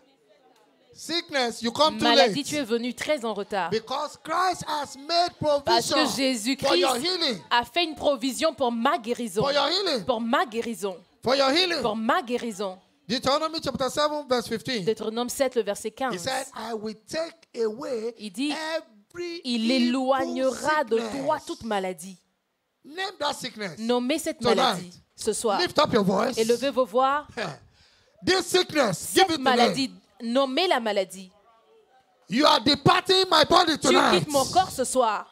Sickness, you come too Maladie, tu es late. venu très en retard. Because Christ has made Parce que provision for Jésus-Christ your healing. a fait une provision pour ma guérison. For your healing. Pour ma guérison. For your healing. Pour ma guérison. Deuteronomy chapter 7 verse 15. Deutéronome 7, le verset He 15. said, I will take away Il dit, every il evil éloignera de sickness. toi toute maladie. Name that sickness. Nommez cette Tonight. maladie ce soir. Lift up your voice. Élevez vos voix. This sickness, give Cette it maladie, nommez la maladie. You are departing my body Tu tonight. quittes mon corps ce soir.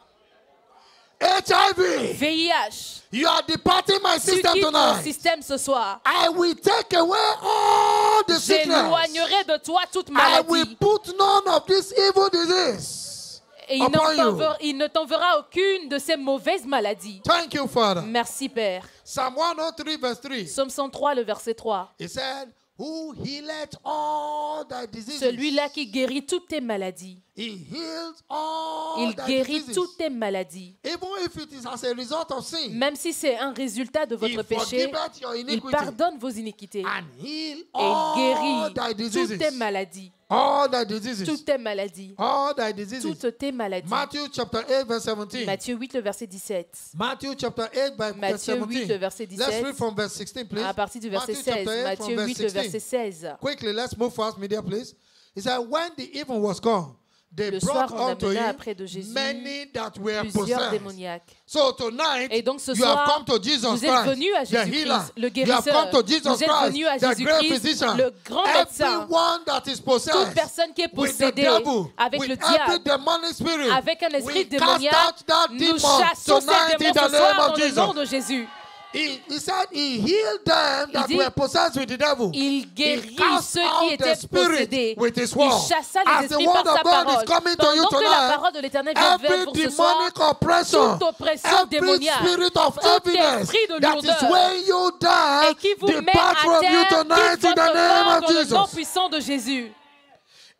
HIV, VIH. you are departing my Tu system quittes mon tonight. système ce soir. I will take away all the sickness. J'éloignerai de toi toute I will maladie. put none of this evil disease Et upon you. il ne t'enverra aucune de ces mauvaises maladies. Thank you, Father. Merci, Père. Psalm 103 verse 3. Psaume 103, le verset 3. It said, who healeth all thy diseases. Celui-là qui guérit toutes tes maladies. He heals all Il thy guérit diseases. toutes tes maladies. Even if it is as a result of sin. Même si c'est un résultat de votre He péché, forgiveth your il iniquity pardonne vos iniquités. and heal Et il all guérit thy diseases. toutes tes maladies. All thy diseases. Toutes tes maladies. All thy diseases. Toutes tes maladies. Matthew chapter 8 verse 17. Matthieu 8, le verset 17. Matthew chapter 8 verse Matthieu 8, 17. le verset Let's 17. read from verse 16, please. À partir du verset Matthew 16. chapter 8 Matthieu from 8, verse le verset 16. 16. Quickly, let's move fast, media, please. He said, when the even was gone, they Le brought soir, on unto amena him auprès de Jésus many that were plusieurs possessed. démoniaques. So tonight, Et donc ce you have soir, come to Jesus vous êtes Christ, venus à the healer. Jésus-Christ, le You have guérisseur. come to Jesus Vous êtes Christ, venus à the great Jésus-Christ, physician. le grand médecin. Everyone that is Toute possessed personne qui est with the possédée devil, avec with le every diable, demonic spirit, avec un esprit we démoniaque, cast out that nous demon chassons ces tonight in démons the ce name soir of dans le Jesus. nom de Jésus. He said he healed them that dit, were possessed with the devil. Il guérit cast ceux out qui the étaient spirit possédés. with his Il word. chassa As les the esprits word par of sa God parole. is coming to you Pendant que la tonight, parole de l'Éternel vient vers every vous ce soir, demonic oppression, toute oppression every démoniaque, spirit of tout heaviness esprit de that is lourdeur weighing you down, et qui vous met depart à from you terre, tonight quitte in votre the name corps of dans le nom Jesus. puissant de Jésus.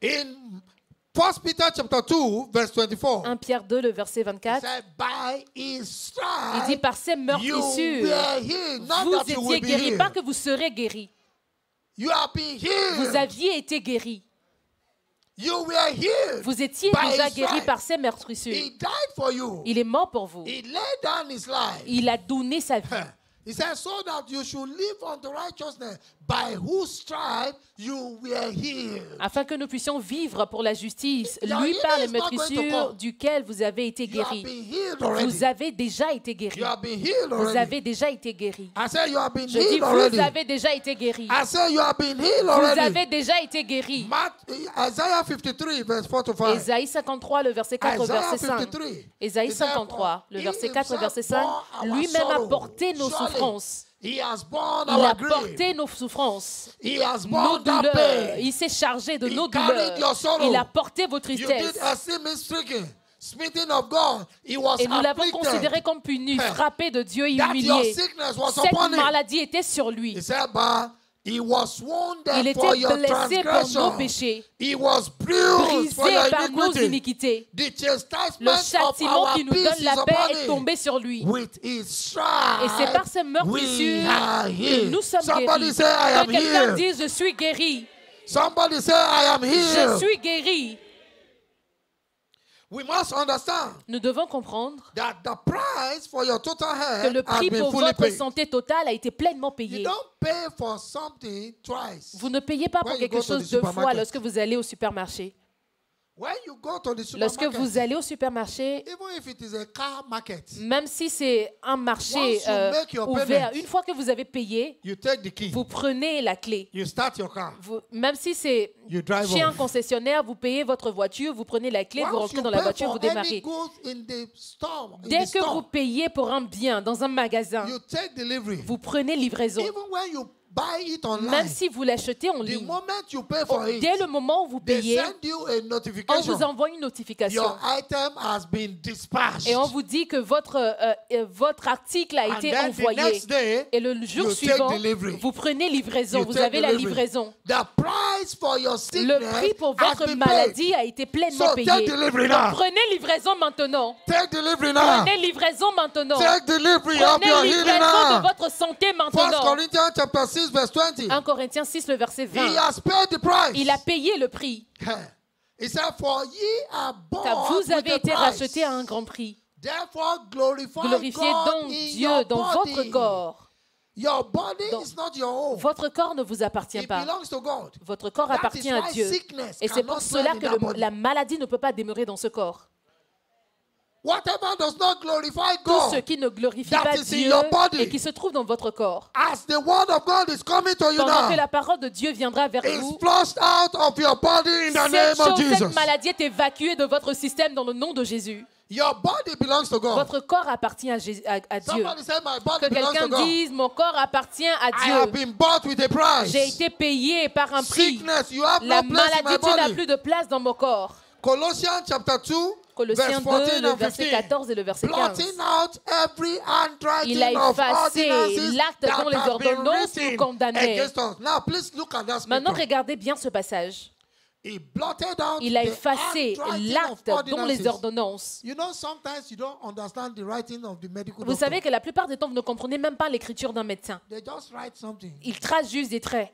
In 1 Peter chapter 2, verse 24, 1 Pierre 2, le verset it 24, said, by his il stripes, dit par ses you meurtrissures, were healed, not vous that you will étiez be guéris, healed. pas que vous serez guéris. You have been healed. Vous aviez été guéris. You were healed. Vous étiez by déjà his guéris stripes. par ses meurtrissures. He died for you. Il est mort pour vous. He laid down his life. Il a donné sa vie. He said, so that you should live unto righteousness, by whose stripe you were healed. Afin que nous puissions vivre pour la justice, Your lui healing par les is not going to meurtrissures come. duquel vous avez été You have guéris. been healed already. Vous avez déjà été guéris. You have been healed Vous already. avez déjà été guéris. I said you have been Je dis, healed already. vous avez déjà été guéris. I said you have been healed Vous already. avez déjà été guéris. Isaiah 53, verse 4 to 5. Ésaïe 53, le verset 4 au Isaiah verset 5. 53. Ésaïe He said, 53, le he verset 4 au verset himself 5. bore our Lui-même a sorrow. porté nos Surely, souffrances. He has borne Il a our grief. porté nos souffrances, He has nos borne that douleurs. pain. Il s'est chargé de He nos carried douleurs. your sorrow. Il a porté vos You tristesses. did esteem him stricken, smitten of God. He was Et nous l'avons afflicted. considéré comme puni, frappé de Dieu et That your humilié. sickness was Cette upon him. maladie était sur lui. He said, but he was wounded Il for était your blessé pour nos transgression. péchés, He was bruised for brisé your par nos iniquity. iniquités. The Le chastisement of châtiment our qui nous peace donne is la paix upon est him. tombé sur lui. With his stripes, Et c'est par ses we meurtrissures are que healed. nous sommes Somebody guéris. say, I am Que quelqu'un healed. dise, je suis guéri. Somebody say, I am Je healed. suis guéri. We must understand Nous devons comprendre that the price for your total que le health has prix been pour fully votre paid. santé totale a été pleinement You payé. don't pay for something twice. Vous ne payez pas pour When you quelque go to the chose deux fois supermarket. lorsque vous allez au supermarché. When you go to the Lorsque supermarket, vous allez au supermarché, even if it is a car market, même si c'est un marché Once you make your ouvert, payment, une fois que vous avez payé, you take the key, vous prenez la clé. you start your car, Même si c'est you drive chez un off. concessionnaire, vous payez votre voiture, vous prenez la clé, vous Once rentrez you dans la pay voiture, for vous démarrez. any goods in the store, in Dès the que store, vous payez pour un bien dans un magasin, you take delivery. vous prenez livraison. Even when you buy it online, Même si vous l'achetez en the ligne, moment you pay for it, dès le moment où vous they payez, send you a on notification. vous envoie une notification. Your item has been dispatched. Et on vous dit que votre article a And été then envoyé. the next day, Et le jour you suivant, take delivery. vous prenez livraison. You Vous take avez la delivery. livraison. The price for your sickness Le prix pour has votre been maladie a été pleinement So payé. take delivery Donc, now. prenez livraison maintenant. paid. Take delivery now. Prenez livraison maintenant. Take delivery of Prenez your healing livraison de now. votre santé 1 maintenant. Corinthians chapter 6 verse 20. 1 Corinthiens 6, le verset He 20. has paid the price. Il a payé le prix. He said, for ye are bought Car vous with avez a été price. rachetés à un grand prix. Therefore glorify Glorifiez God donc in Dieu your dans body. votre corps. Your body Donc, is not your own. Votre corps ne vous appartient It pas. belongs to God. Votre corps That appartient is à why Dieu. sickness Et c'est pour cannot cela dwell que in that body. la maladie ne peut pas demeurer dans ce corps. Whatever does not glorify Tout ce God, qui ne glorifie that pas is in Dieu your body. et qui se trouve dans votre corps. as the word of God is coming to you Pendant que now, la parole de Dieu viendra vers is vous, flushed out of your body in the name cette of chose, cette Jesus. maladie est évacuée de votre système dans le nom de Jésus. Your body belongs to God. Votre corps appartient à Dieu. Somebody say, my body Que belongs to quelqu'un God. dise, mon corps appartient à I have Dieu. been bought with a price. J'ai été payé par un prix. Sickness, you have La no place in my maladie, tu n'as body. plus de place dans mon corps. Colossians chapter 2, Colossiens verse 2, 14 le and verset 15. 14 et le verset 15. Blotting out every handwriting Il a of effacé ordinances l'acte that dont les have been ordonnances nous written condamnaient. against us. Now, please look at that Maintenant, scripture. regardez bien ce passage. He blotted out Il a the effacé handwriting l'acte of dont les ordinances. ordonnances. You know, sometimes you don't understand the writing of the medical Vous doctor. savez que la plupart du temps, vous ne comprenez même pas l'écriture d'un médecin. They just write something. Il trace juste des traits.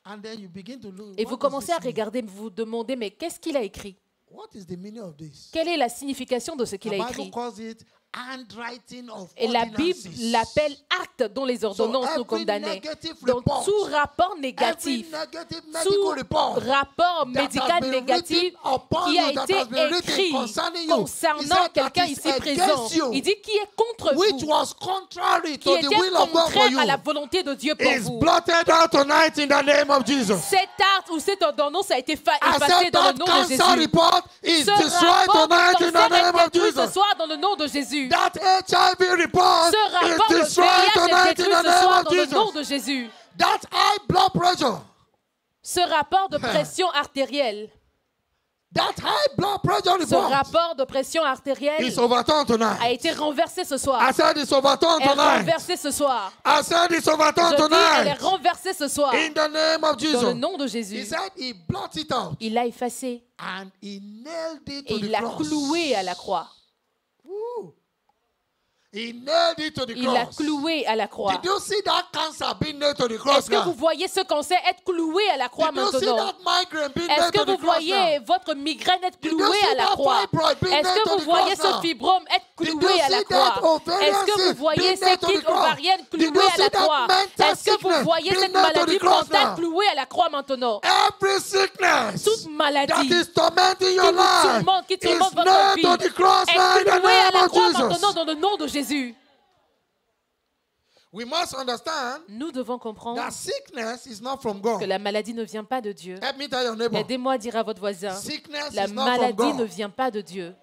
And then you begin to look. Et what vous does commencez à this mean? regarder, vous demandez, mais qu'est-ce qu'il a écrit? What is the meaning of this? Quelle est la signification de ce The qu'il a Bible écrit? calls it handwriting of Et la Bible ordinances. l'appelle acte dont les ordonnances nous every condamnaient. negative Donc report, tout rapport Every négatif, negative tout medical report rapport that has médical been négatif written upon qui you, a that été has been written écrit concerning you, he concernant said that quelqu'un is ici against présent. you, Il dit qui est contre which vous, was contrary qui to the était will of God for contraire you, à la volonté de Dieu pour is vous. blotted out tonight in the name of Jesus. Cet acte ou cette ordonnance a été I effacée said dans le that nom de cancer Jésus. report is Ce destroyed rapport tonight de in the cancer name est of détruit ce Jesus. soir dans le nom de Jésus. That HIV report Ce rapport is de destroyed VIH est tonight in détruit the ce name soir of dans le nom Jesus. de Jésus. That high blood pressure, Ce rapport de pression artérielle, that high blood pressure ce report rapport de pression artérielle is overturned a tonight. été renversé ce soir. I said it's overturned Elle est tonight. renversée ce soir. I said it's overturned Je dis, elle est tonight. renversée ce soir. In the name of Dans le Jesus. nom de He Jésus. said he blotted it out Il l'a effacé and he nailed it et to il the l'a cross. cloué à la croix. Woo. He nailed it to the Il l'a cross. cloué à la croix. Did you see that cancer being nailed to the cross Est-ce que vous now? voyez ce cancer être cloué à la croix Did you see maintenant? that migraine being Est-ce nailed que to vous the cross voyez now? votre migraine être Did you clouée see à la that croix? fibroid being Est-ce nailed que to vous the voyez cross ce now? fibrome être Did you cloué à see la that croix? ovarian Est-ce que cyst vous voyez being ces nailed to the kystes cross? ovariennes Did you clouées à see la that croix? mental Est-ce que vous sickness voyez being cette nailed to the maladie cross mentale now? clouée à la croix maintenant? Every sickness Toute that maladie is tormenting your qui vous life tourmente, qui is tourmente votre nailed vie to the cross est now in the clouée à name la of croix maintenant Jesus. dans le nom de Jésus. We must understand Nous devons comprendre that sickness is not from God. que la maladie ne vient pas de Dieu. Help me tell your neighbor. Aidez-moi à dire à votre voisin, Sickness la is not from maladie ne God. vient pas de Dieu.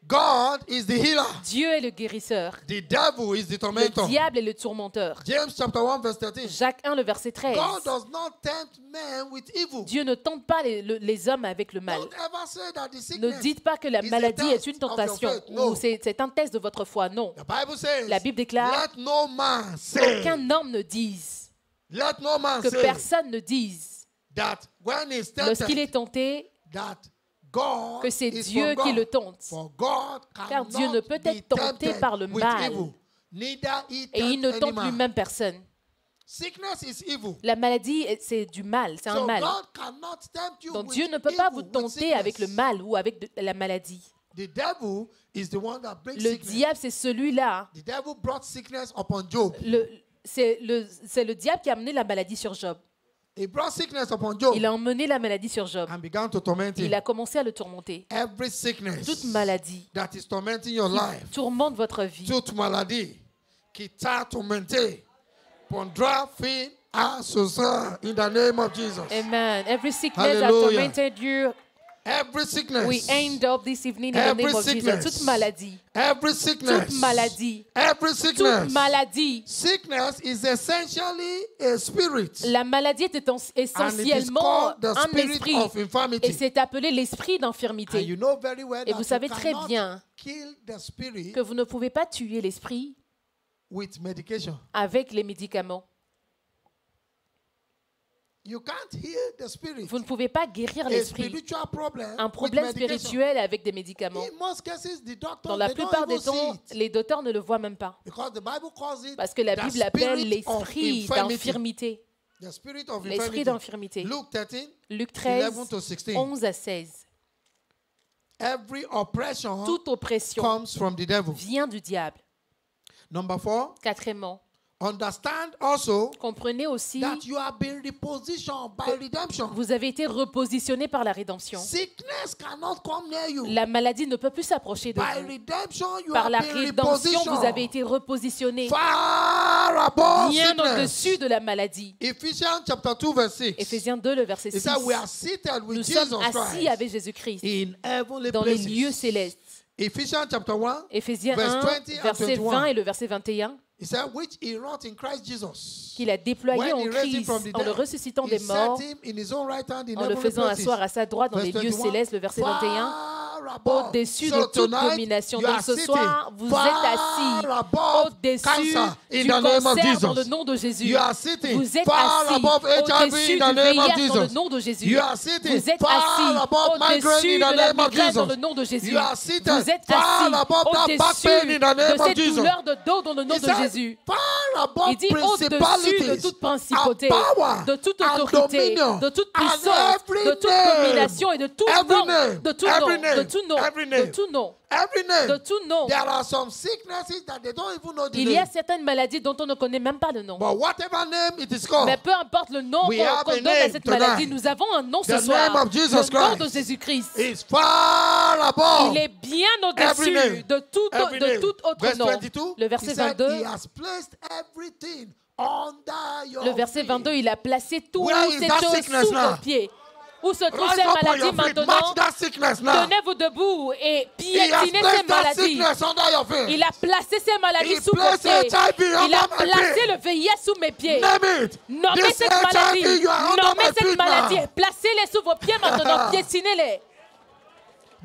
God is the healer. Dieu est le guérisseur. The devil is the Le tormentor. diable est le tourmenteur. James chapter 1 verse 13. Jacques 1, le verset 13. God does not tempt men with evil. Dieu ne tente pas les hommes avec le mal. Don't ever say that the Ne sickness dites pas que la is a maladie est test une of your tentation faith. No. ou c'est un test de votre foi. Non. The Bible says, La Bible déclare let no man say, qu'aucun homme ne dise, let no man que say personne ne dise, that when he's lorsqu'il tempted, est tenté, that God que c'est is Dieu from qui God. le tente. For God Car Dieu ne cannot peut be être tenté tempted par le with mal. evil, neither he Et il ne tempt tente any man. lui-même personne. Sickness is evil. La maladie, c'est du mal, c'est un So mal. God cannot tempt you Donc with Dieu ne peut pas evil, vous with tenter avec le sickness. mal ou avec la maladie. The devil is the one that brings Le sickness. diable, c'est celui-là. The devil brought sickness upon Job. C'est le diable qui a amené la maladie sur Job. He brought sickness upon Job Il a emmené la maladie sur Job. and began to torment him. Il a commencé à le tourmenter. Every sickness Toute maladie that is tormenting your qui life, tourmente votre vie, toute maladie qui t'a tourmenté, prendra fin à ce soir in the name of Jesus. amen. Every sickness that Hallelujah. tormented you, Every sickness, we end up this evening in the Every name of sickness. Jesus. Toute maladie, every sickness, toute maladie, every toute sickness. maladie. Sickness is essentially a spirit, La maladie est and it is essentiellement called the un spirit esprit. of Et infirmity. c'est appelé l'esprit And d'infirmité. you know very well Et that vous savez you très cannot bien kill the spirit que vous ne pouvez pas tuer l'esprit with medication. avec les médicaments. You can't heal the spirit. Vous ne pouvez pas guérir A l'esprit. spiritual problem Un with problème medication. spirituel avec des médicaments. In most cases, the doctor, Dans la they don't plupart des even see temps, it, les docteurs ne le voient même pas. because the Bible calls it Parce que la the Bible appelle spirit of l'esprit infirmity. d'infirmité. The spirit of L'esprit infirmity. d'infirmité. Luke 13, Luc 13, 11 to 16. 11 à 16. Every oppression Toute oppression comes from the devil. vient du diable. Number 4, Quatrièmement, understand also comprenez aussi, that you have been repositioned by redemption. vous avez été repositionné par la rédemption. Sickness cannot come near you. La maladie ne peut plus s'approcher de By vous. redemption, you Par have la been rédemption, vous avez repositioned été repositionné far above bien sickness. au-dessus de la maladie. Ephesians chapter 2 verse 6. Éphésiens 2, le verset It 6. said we are seated with Nous Jesus sommes assis Christ avec Jésus-Christ in heavenly dans les places. lieux célestes. Ephesians chapter 1 Éphésiens verse 1, 20 and verset 21. 20 et le verset 21, It said which he wrought in Christ Jesus. qu'il a déployé When en he raised him Christ from the en le dead, ressuscitant he des morts, set him in his own right hand in en le heavenly faisant places. asseoir à sa droite dans les Verse lieux 21, célestes, le verset 21, far above. au-dessus So de toute tonight, domination. you Donc are ce sitting soir, vous far êtes assis above au-dessus cancer in du the name of cancer dans le Jesus. nom de Jésus. You are sitting Vous êtes far assis above HIV au-dessus in du the name of VIH dans le Jesus. nom de Jésus. You are sitting Vous êtes far assis above migraine au-dessus in de the la name of migraine dans Jesus. le nom de Jésus. You are seated Vous êtes far assis above that back au-dessus pain in the name de of cette Jesus. douleur de dos dans le nom He de said, Jésus. far above Il dit au-dessus de principalities toute principauté, and power de toute and autorité, dominion de toute and puissance, every de toute name, domination et de tout every nom, name, de tout every nom, name, de tout nom, every de name, tout nom, every de name. tout nom. There are some sicknesses that they don't even know the Il y a name. certaines maladies dont on ne connaît même pas le nom. But whatever name it is called, Mais peu importe le nom We qu'on have qu'on a donne à name cette tonight. maladie, nous avons un nom ce The soir. name of Jesus Le nom Christ de Jésus-Christ. is far above Il est bien every name. au-dessus de Every name. tout autre Verse nom. 22, Le he verset said 22, he has placed everything under your le verset feet. 22, il a placé toutes Where is ces that choses sickness sous now? vos pieds. Où se trouve Rise cette up on maladie your feet. maintenant? Match that sickness now. Tenez-vous debout et He has piétinez ces placed that maladies. sickness under your feet. Il a placé ces maladies He sous vos placed pieds. HIV Il a under my placé feet. le VIH sous mes pieds. Name it. Nommez This cette HIV, maladie. you are under Nommez my cette feet maladie. now. Placez-les sous vos pieds maintenant. Piétinez-les.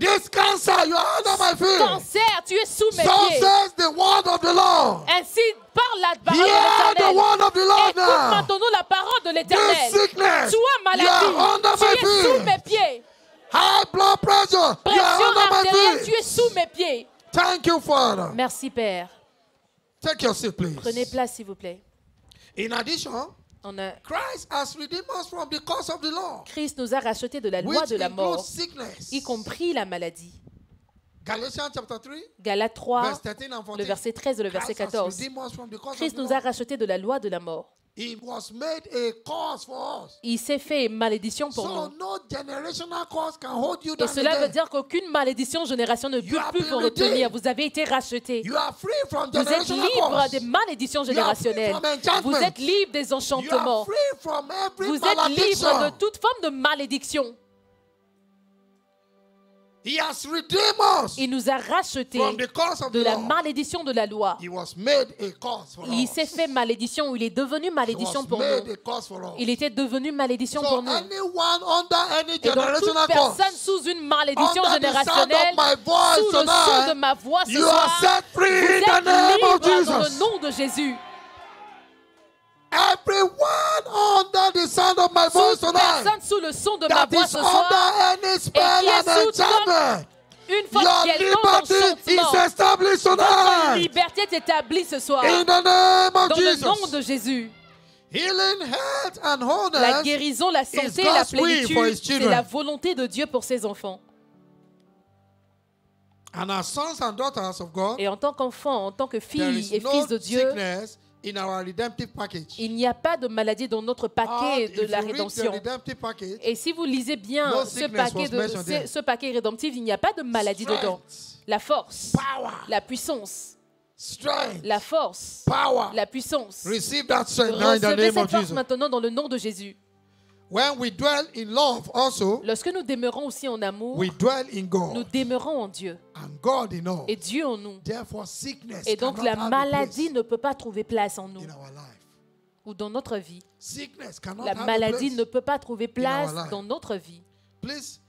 This cancer, you are under my feet. Cancer, tu es sous mes So pieds. says the word of the Lord. Ainsi parle la parole Hear de the l'Éternel. word of the Lord Écoute now. maintenant la parole de l'Éternel. This sickness, Sois you maladie, are under tu my es sous feet. mes pieds. High blood pressure, you are Pression under my artérielle, tu feet. es sous mes pieds. Thank you, Father. Merci Père. Take your seat, please. Prenez place s'il vous plaît. In addition, Christ has redeemed us from the curse of the law, Christ nous a rachetés de la loi which de la includes mort, sickness. y compris la maladie. Galatians chapter 3, Galates 3, verse 13 and 14. le verset 13 et le verset Christ has 14. redeemed us from the curse Christ of the nous law. a rachetés de la loi de la mort. He was made a curse for us. Il s'est fait malédiction pour So nous. no generational curse can hold you Et down cela veut again. dire qu'aucune malédiction génération ne peut have plus been vous retenir. redeemed. Vous avez été rachetés. You are free from Vous êtes generational libre curse. des malédictions You are free générationnelles. from enchantment. Vous êtes libre des You are enchantements. free from every Vous êtes libre malediction. de toute forme de malédiction. He has redeemed us Il nous a rachetés from the curse of de the la law. malédiction de la loi. He was made a curse for Il us. s'est fait malédiction, ou il est devenu He malédiction was pour made nous. a curse for us. Il était devenu malédiction So pour nous. anyone under any Et donc toute generational personne curse, sous une malédiction under the sound générationnelle, of my voice sous le son de tonight, ma voix ce you are soir, set free vous in the êtes name of libre dans le Jesus. nom de Jésus. Everyone under the sound of my voice Toute tonight personne sous le son de ma that voix is ce soir, under any spell qui est and sous enchantment, une fois your quelconque liberty is enchantement, established votre tonight liberté est établie ce soir. in the name of Dans le nom Jesus. de Jésus. Healing, health, and La wholeness guérison, la is santé, la God's will for His plénitude, c'est children. la volonté de Dieu pour ses enfants. And as sons and daughters of God, Et en tant qu'enfant, en tant que there fille is et no fils de Dieu, sickness in our redemptive package. Il n'y a pas de maladie dans notre And paquet de if la you read the rédemption. redemptive package, Et si vous lisez bien No ce sickness paquet, was mentioned there. ce paquet rédemptif, il n'y a pas de maladie dedans. strength, La force, power, la puissance, strength, la force, power. la puissance. Receive that strength now in the Recevez name cette of force Jesus. maintenant dans le nom de Jésus. When we dwell in love also, Lorsque nous demeurons aussi en amour, we dwell in nous God demeurons en Dieu and God in us. et Dieu en nous. Therefore, sickness Et donc cannot la have a maladie place ne peut pas trouver place en nous in our life. ou dans notre vie. Sickness cannot La have a maladie place. ne peut pas trouver place life. dans notre vie. Please,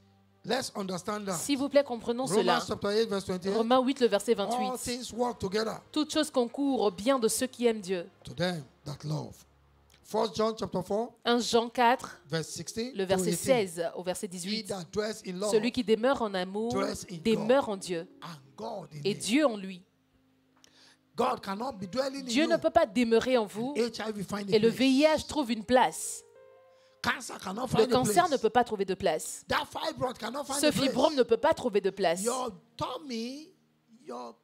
let's understand that. S'il vous plaît, comprenons Romans cela. chapter 8, verse 28. Romains 8, le verset All 28. things work together Toutes choses concourent au bien de ceux qui aiment Dieu. to them that love. 1 John chapter 4, 1 Jean 4, verse 16. le to verset 18. 16 au verset He 18. that dwells in love Celui qui demeure en amour dwells in demeure en Dieu and God in et him. Dieu en lui. God cannot be dwelling in Dieu you. ne peut pas demeurer en vous HIV find a et le place. VIH trouve une place. Cancer cannot Le find a cancer place. ne peut pas trouver de place. That fibroid cannot find Ce a place. fibrome ne peut pas trouver de place. Your tummy, your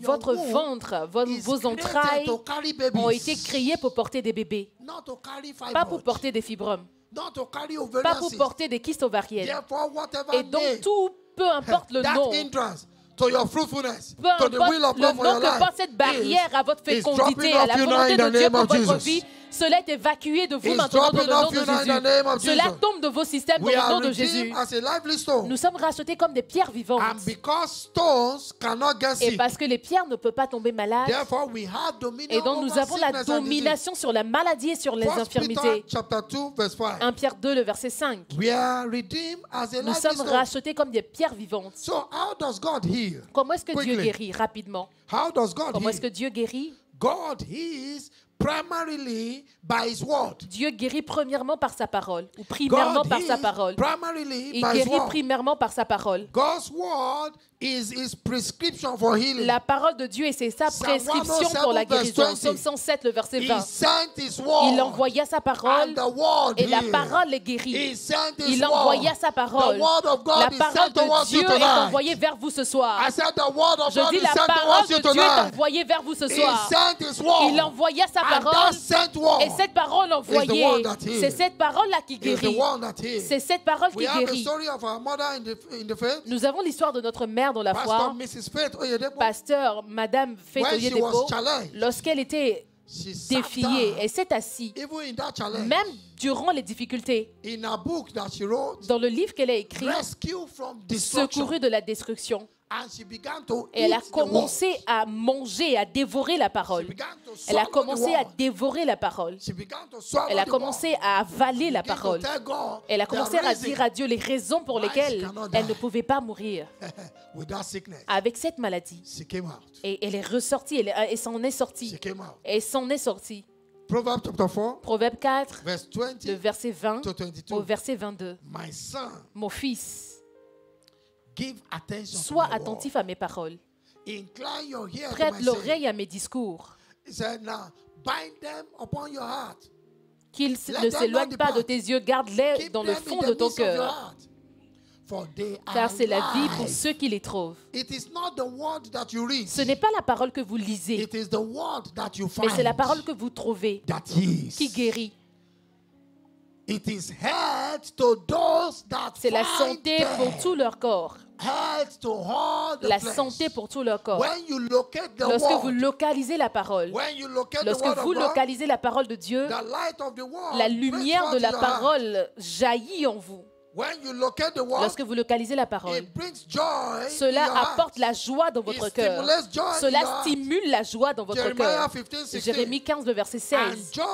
Votre womb ventre, is vos created entrailles to carry babies. ont été créées pour porter des bébés, Not to carry pas fibroids. pour porter des fibromes, Not to carry pas ovarian pour cysts. porter des kystes ovariennes. Therefore, whatever Et donc name tout, peu importe le that nom, hindrance to your fruitfulness, peu to the will importe of le God for nom your que life, porte cette barrière à votre is fécondité, dropping à off la you now volonté in de the Dieu name pour of votre Jesus. vie, cela est évacué de vous Is maintenant dans dropping le nom off de you now in the Jésus. name of Cela Jesus. tombe de vos systèmes dans We le are nom de redeemed Jésus. as a lively stone. Nous sommes rachetés comme des pierres vivantes. And because stones cannot get Et sick, parce que les pierres ne peuvent pas tomber malades, therefore we have dominion et donc nous over avons la sickness and disease. domination sur la maladie et sur les 1 Peter infirmités. chapter 2, verse 5. 1 Pierre 2, le verset 5. We are redeemed as a Nous lively sommes stone. rachetés comme des pierres vivantes. So how does God heal? Comment est-ce que Dieu Quickly. guérit rapidement? How does God Comment est-ce que heal? Dieu guérit? God heals primarily by His word. Dieu guérit premièrement par sa parole, ou primairement God par sa heals parole. primarily Il by His guérit word. primairement par sa parole. God's word is His prescription for healing. La parole de Dieu, et c'est sa Psalm prescription pour la 107, verse guérison. 20. Psaume 107, le verset He 20. sent His word. Il envoya sa parole And the word et la healed. parole est He guérie. sent His Il word. envoya sa parole. The word of God La is parole sent towards de you Dieu est tonight. envoyée vers vous ce soir. I said the word of Je God dis is la sent parole towards de you Dieu est tonight. envoyée vers vous ce He soir. sent His word. Il envoya sa And parole. that sent word Et cette parole envoyée, word that heals. c'est cette parole-là qui is the guérit. one that heals. C'est cette parole We qui have the guérit. story of our mother in the faith. Nous avons l'histoire de notre mère dans la Pastor foi, Mrs. Faith Oyedepo. pasteur Madame Faith When she Oyedepo, was challenged, lorsqu'elle était she sat défiée, down. elle s'est assise, Even in that challenge, même durant les difficultés. in a book that she wrote, Dans le livre qu'elle a écrit, Rescue from Destruction, Secourue de la destruction, and she began to et elle a eat the word. commencé à manger, à dévorer la She parole. began to Elle a swallow the commencé à word. dévorer la parole. She began to swallow Elle a the commencé word. à avaler la Began to parole. tell God Elle a the commencé à reason dire à Dieu les raisons pour why lesquelles she cannot elle die. ne pouvait pas mourir with that sickness. avec cette maladie. She came out. Et elle est ressortie, elle s'en est She sortie. came out. Elle s'en est sortie. Proverbs chapter 4, Proverbe 4, verse 20 le verset 20 to 22. au verset 22. My son, Mon fils, give attention sois to my attentif à mes paroles. word. Incline your ear to Prête my saying. l'oreille à mes discours. He said, now bind them upon your heart. Qu'ils Let ne them s'éloignent not pas de depart. tes yeux. Garde-les Keep dans le them fond in de the ton midst of your cœur. heart. For they Car are c'est la vie pour life. ceux qui les trouvent. It is not the word that you read. Ce n'est pas la parole que vous lisez, It is the word that you mais find c'est la parole que vous trouvez that heals. qui guérit. It is health to those that C'est la find santé them. pour tout leur corps. Health to all the La flesh. santé pour tout leur corps. When you locate the Lorsque word, vous localisez la parole, when you locate the lorsque word vous of God, localisez la parole de Dieu, the light of the word la breaks lumière forth de la in your heart. parole jaillit en vous. When you locate the word, Lorsque vous localisez la parole, it brings joy in cela your apporte heart. la joie dans votre It cœur. stimulates joy in Cela your heart. stimule la joie dans votre Jeremiah cœur. 15, 16. Jérémie 15, le verset And 16, joy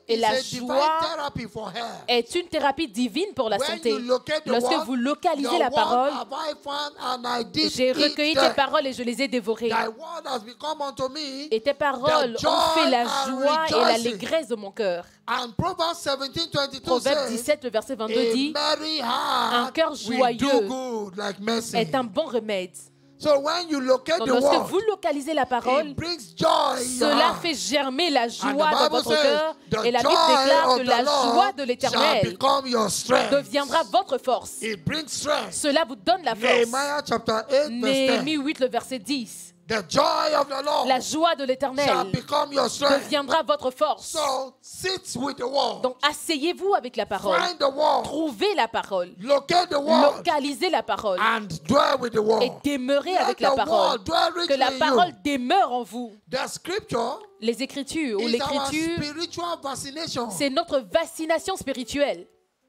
Et is la a joie divine therapy for health. est une thérapie divine pour la When santé. you locate the Lorsque word, vous localisez your la word parole, have I found and I did j'ai eat recueilli them. tes paroles et je les ai dévorées. Thy word has become unto me. Et tes paroles the ont fait la joy and joie et la rejoicing. allégresse de mon cœur. And Proverbs 17, 22 Proverbe says, 17, le verset 22 a dit, merry un heart cœur will joyeux do good like mercy. est un bon remède. So when you locate Donc the lorsque word, vous localisez la parole, it brings joy in your cela heart. fait germer la And joie the dans Bible votre says, cœur. the Et la Bible joy déclare of que the la Lord joie de shall l'Éternel become your strength. deviendra votre force. It brings strength. Cela vous donne la force. Nehemiah chapter 8, verse 10. Néhémie 8, le verset 10. The joy of the Lord La joie de shall l'Éternel become your strength. deviendra votre force. So sit with the word. Donc asseyez-vous avec la parole. Find the word. Trouvez la parole. Locate the word. Localisez la parole. And dwell with the Et word. demeurez Let avec la the parole. word dwell Que richly la in parole you. demeure en vous. The scripture Les Écritures ou is our l'Écriture, spiritual vaccination. c'est notre vaccination spirituelle.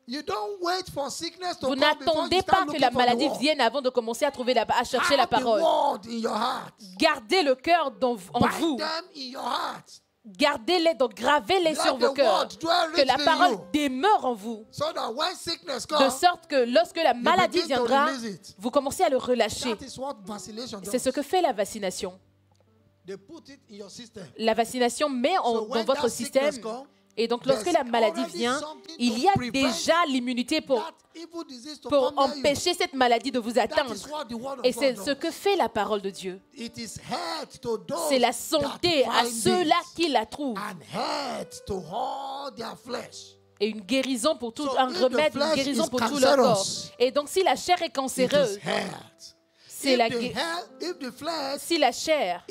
You don't wait for sickness to Vous come before n'attendez you pas start que looking la for the maladie word. vienne avant de commencer à chercher la Have the parole. word in your heart. Gardez le cœur en vous. Bind them in your heart. Gardez-les, donc gravez-les Let sur the vos cœurs. word dwell Que la richly in parole you. demeure en vous. So that when sickness De comes, sorte que lorsque la maladie begin to viendra, release it. vous commencez à le relâcher. that is what vaccination C'est does. ce que fait la vaccination. They put it in your system. La vaccination met So dans when votre that système. sickness comes, Et donc, lorsque la maladie vient, il y a déjà l'immunité pour empêcher cette maladie de vous atteindre. Et c'est ce que fait la parole de Dieu. C'est la santé à ceux-là qui la trouvent. Et une guérison pour tout, un remède, une guérison pour tout leur corps. Et donc, si la chair est cancéreuse, si la chair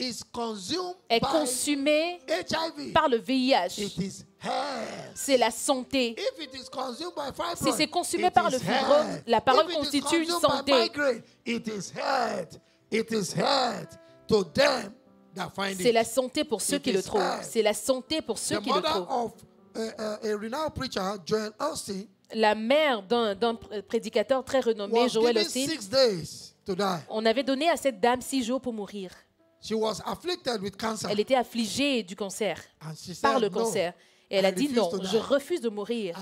est consumée par le VIH, c'est la santé. Si c'est consumé par le fibrome, la parole constitue une santé. C'est la santé pour ceux qui le trouvent. C'est la santé pour ceux qui le trouvent. La mère d'un prédicateur très renommé, Joel Osteen, on avait donné à cette dame 6 jours pour mourir. Elle était affligée du cancer, par le cancer. Et elle a dit non, je refuse de mourir.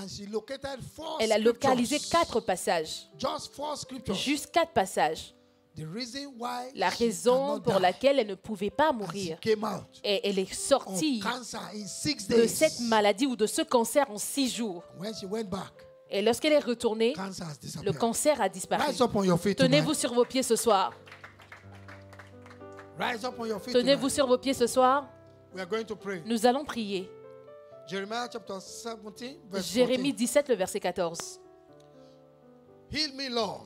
Elle a localisé 4 passages, juste 4 passages. La raison pour laquelle elle ne pouvait pas mourir. Et elle est sortie de cette maladie ou de ce cancer en 6 jours. Et lorsqu'elle est retournée, le cancer a disparu. Tenez-vous sur vos pieds ce soir. Tenez-vous sur vos pieds ce soir. Nous allons prier. Jérémie 17, le verset 14.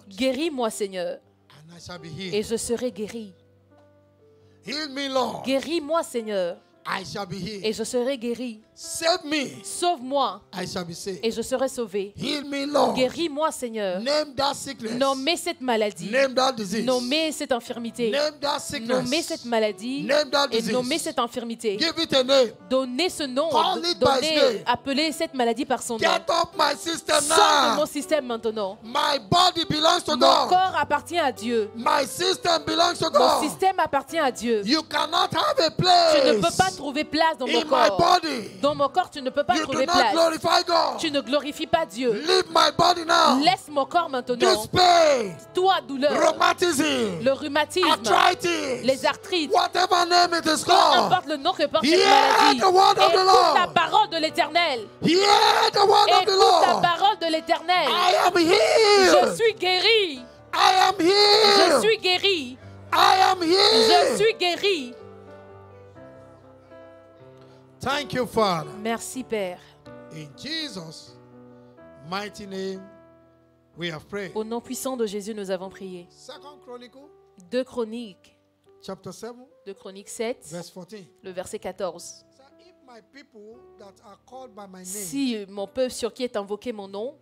Guéris-moi, Seigneur, et je serai guéri. Guéris-moi, Seigneur, et je serai guéri. Sauve-moi, et je serai sauvé. Guéris-moi, Seigneur. Nommez cette maladie. Nommez cette infirmité. Nommez cette maladie. Et nommez cette infirmité. Donnez ce nom. Appelez cette maladie par son nom. Sors de mon système maintenant. Mon corps appartient à Dieu. Mon système appartient à Dieu. Tu ne peux pas trouver place dans mon corps. Dans mon corps, tu ne peux pas trouver place. Tu ne glorifies pas Dieu. Laisse mon corps maintenant. Toi, douleur, le rhummatisme, les arthrites, peu importe le nom que porte cette maladie, écoute la parole de l'Éternel. Écoute la parole de l'Éternel. Je suis guéri. Je suis guéri. Je suis guéri. Thank you, Father. Merci, Père. In Jesus' mighty name, we have prayed. Au nom puissant de Jésus, nous avons prié. 2 Chroniques, Chapter 7, 2 Chroniques 7, verse 14. le verset 14. So if my people that are called by my name Si mon peuple sur qui est invoqué mon nom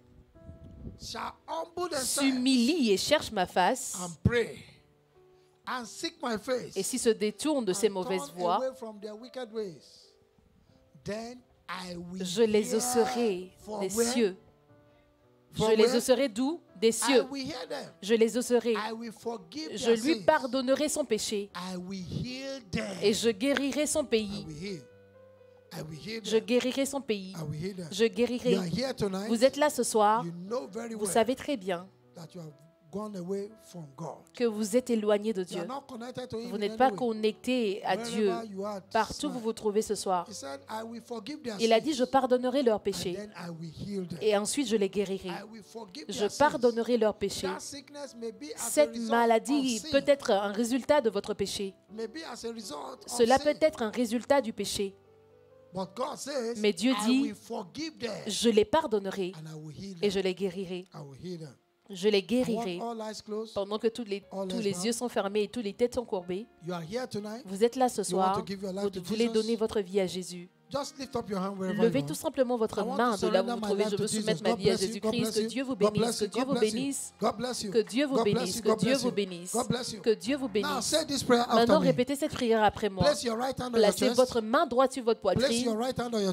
shall humble themselves s'humilie et cherche ma face, and pray and seek my face et s'il se détourne de ses and mauvaises turn voies, away from their wicked ways, then I will je les hear osserai from des where? cieux. From Je les where? osserai d'où? Des I cieux. will hear them. Je les osserai. I will forgive Je their lui sins. pardonnerai son péché I will heal them. et je guérirai son I pays. will heal. I will heal Je them. guérirai son pays. I will heal them. Je You guérirai. are here tonight. Vous êtes là ce soir. You know very Vous well savez très bien that you have gone away from God. que vous êtes éloigné de You Dieu. are not connected to Him Vous in n'êtes pas any way. connecté à Wherever Dieu you are partout où vous vous trouvez ce soir. He said, I will forgive their Il a dit, je sins, pardonnerai leurs and péchés then I will heal them. et ensuite je les guérirai. I will forgive Je their sins. pardonnerai leurs péchés. That sickness may be as a Cette result maladie of sin. peut être un résultat de votre péché. May be as a result of Cela sin. peut être un résultat du péché. But God says, Mais Dieu I dit, will forgive them je les pardonnerai and I will heal et them. je les guérirai. I will heal them. Je les guérirai. Pendant que tous les yeux sont fermés et toutes les têtes sont courbées, vous êtes là ce soir, vous voulez donner votre vie à Jésus. Levez tout simplement votre main de là où vous vous trouvez. Je veux soumettre ma vie à Jésus-Christ. Que Dieu vous bénisse, que Dieu vous bénisse, que Dieu vous bénisse, que Dieu vous bénisse, que Dieu vous bénisse. Maintenant, répétez cette prière après moi. Placez votre main droite sur votre poitrine.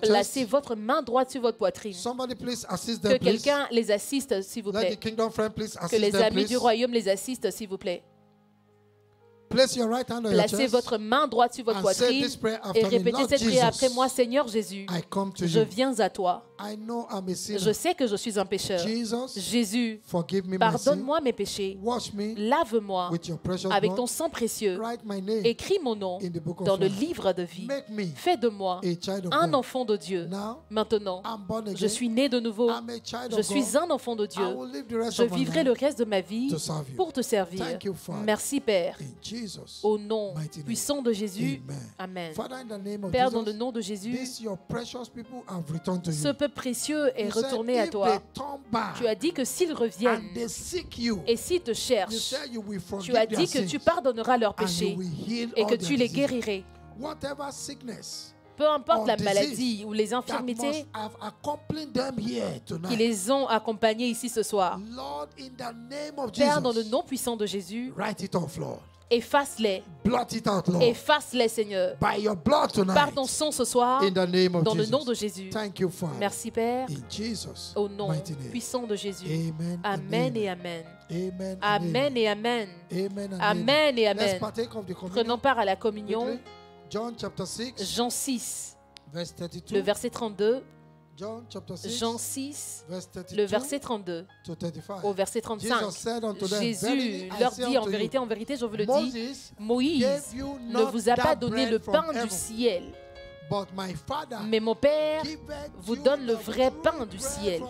Placez votre main droite sur votre poitrine. Que quelqu'un les assiste, s'il vous plaît. Que les amis du royaume les assistent, s'il vous plaît. Placez votre main droite sur votre poitrine et répétez cette prière après moi. Seigneur Jésus, je viens à toi. Je sais que je suis un pécheur. Jésus, pardonne-moi mes péchés. Lave-moi avec ton sang précieux. Écris mon nom dans le livre de vie. Fais de moi un enfant de Dieu. Maintenant, je suis né de nouveau. Je suis un enfant de Dieu. Je vivrai le reste de ma vie pour te servir. Merci Père. Au nom puissant de Jésus. Amen. Père, dans le nom de Jésus, ce peuple précieux est retourné à toi. Tu as dit que s'ils reviennent et s'ils te cherchent, tu as dit que tu pardonneras leurs péchés et que tu les guérirais. Peu importe la maladie ou les infirmités qui les ont accompagnés ici ce soir. Père, dans le nom puissant de Jésus, efface-les. Efface-les, Seigneur. Par ton sang ce soir, dans le nom de Jésus. Merci, Père. Au nom puissant de Jésus. Amen et amen. Amen et amen. Amen et amen. Prenons part à la communion. Jean 6, le verset 32. Jean 6, le verset 32 au verset 35. Jésus leur dit en vérité, je vous le dis, Moïse ne vous a pas donné le pain du ciel, mais mon Père vous donne le vrai pain du ciel.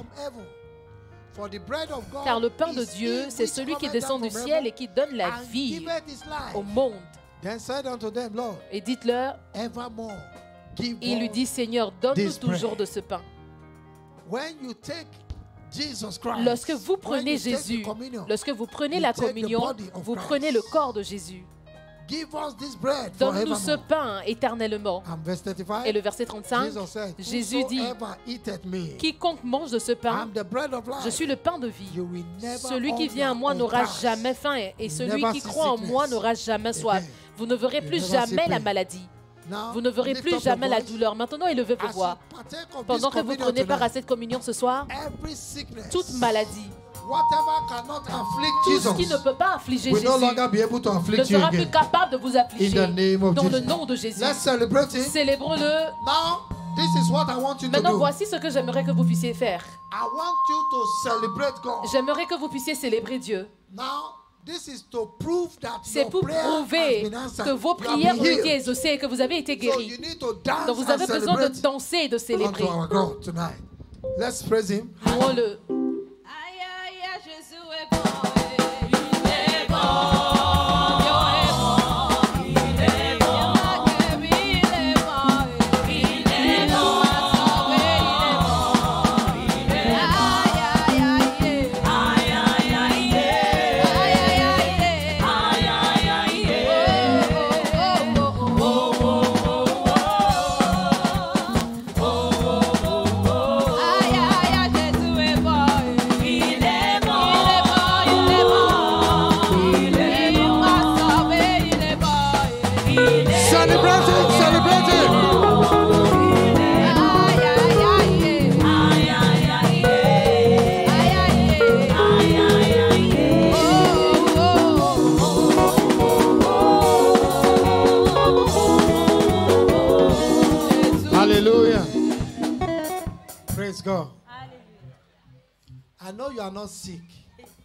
Car le pain de Dieu, c'est celui qui descend du ciel et qui donne la vie au monde. Et dites-leur, il lui dit, Seigneur, donne-nous toujours de ce pain. Lorsque vous prenez Jésus, lorsque vous prenez la communion, vous prenez le corps de Jésus. Donne-nous ce pain éternellement. Et le verset 35, Jésus dit, quiconque mange de ce pain, je suis le pain de vie. Celui qui vient à moi n'aura jamais faim et celui qui croit en moi n'aura jamais soif. Vous ne verrez plus jamais la maladie. Vous ne verrez plus jamais la douleur. Maintenant, élevez vos voix. Pendant que vous prenez part à cette communion ce soir, toute maladie, tout ce qui ne peut pas affliger Jésus ne sera plus capable de vous affliger. Dans le nom de Jésus, célébrons-le. Maintenant, voici ce que j'aimerais que vous puissiez faire. J'aimerais que vous puissiez célébrer Dieu. C'est pour prouver que vos prières ont été exaucées et que vous avez été guéris. Donc vous avez besoin de danser et de célébrer. Louons-le. Aïe, aïe, Jésus est bon. Il est bon.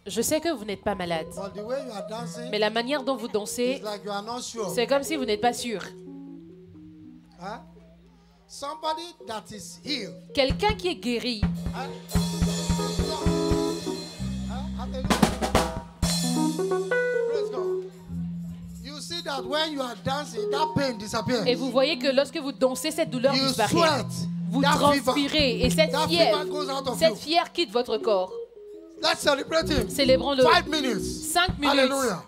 Je sais que vous n'êtes pas malade, mais la manière dont vous dansez, c'est comme si vous n'êtes pas sûr. Quelqu'un qui est guéri. Et vous voyez que lorsque vous dansez, cette douleur disparaît. Vous transpirez et cette fièvre quitte votre corps. Let's celebrate him. Célébrons-le. 5 minutes. 5 minutes. Hallelujah.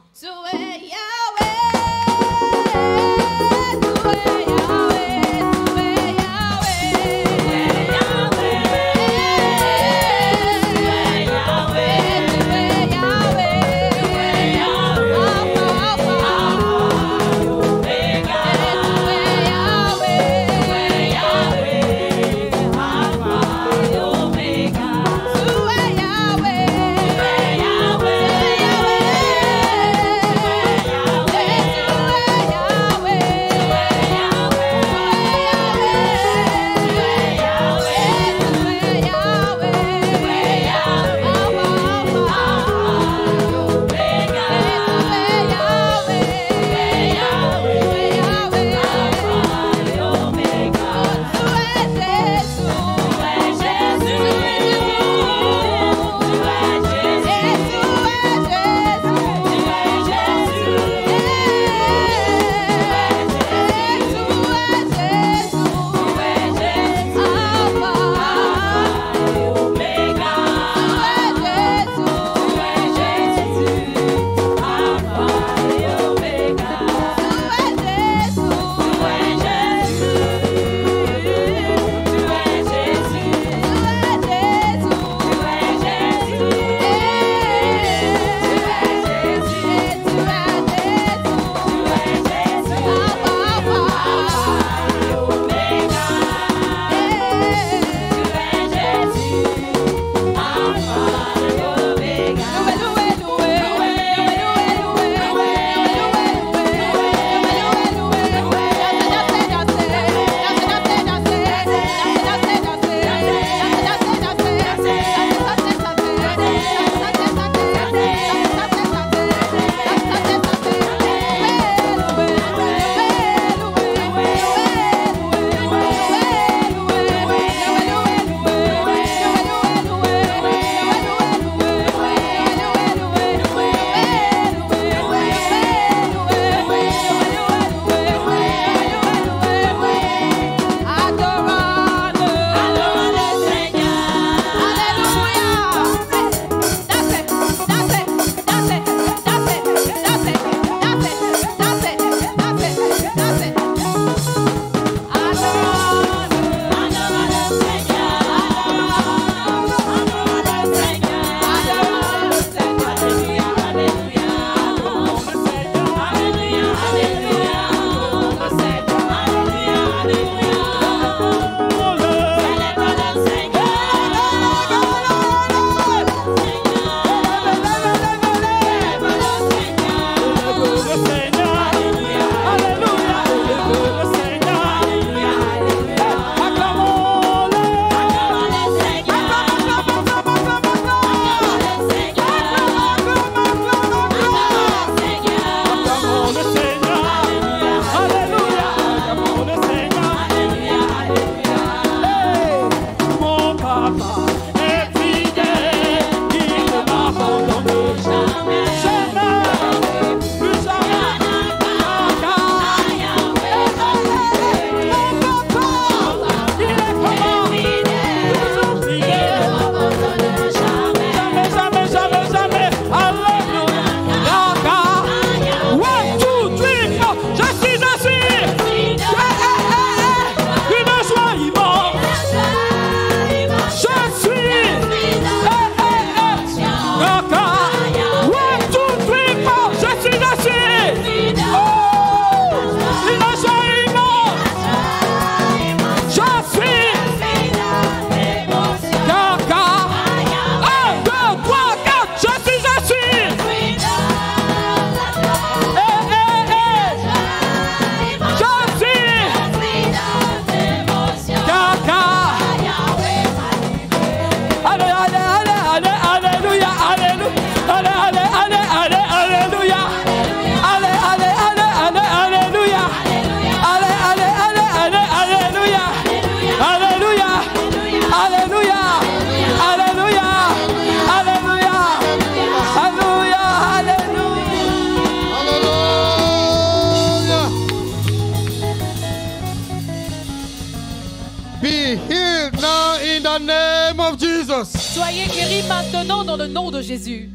Soyez guéris maintenant dans le nom de Jésus.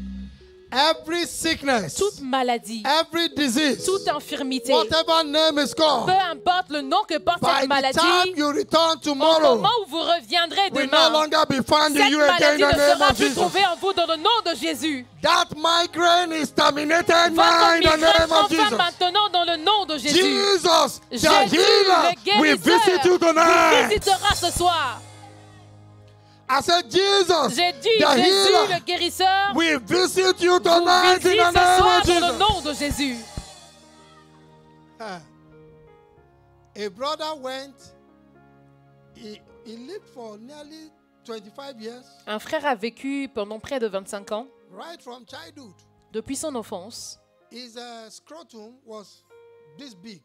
Every sickness, toute maladie, every disease, toute infirmité, whatever name is called, peu importe le nom que porte by cette maladie, the time you return au tomorrow, moment où vous reviendrez will demain, no longer be found in cette you again maladie in ne the name sera of plus Jesus. trouvée en vous dans le nom de Jésus. That migraine is terminated now Votre in the migraine name prend of fin Jesus. maintenant dans le nom de Jésus. Jesus, the Jésus, healer, le will visit guérisseur, you vous tonight. visitera ce soir. I said, Jesus, J'ai dit, the Jésus, healer, le guérisseur, will visit you vous tonight in visite the ce name soir of dans le Jesus. nom de Jésus. A brother went, he lived for nearly 25 years, Un frère a vécu pendant près de 25 ans, right from childhood. depuis son enfance. His scrotum was this big.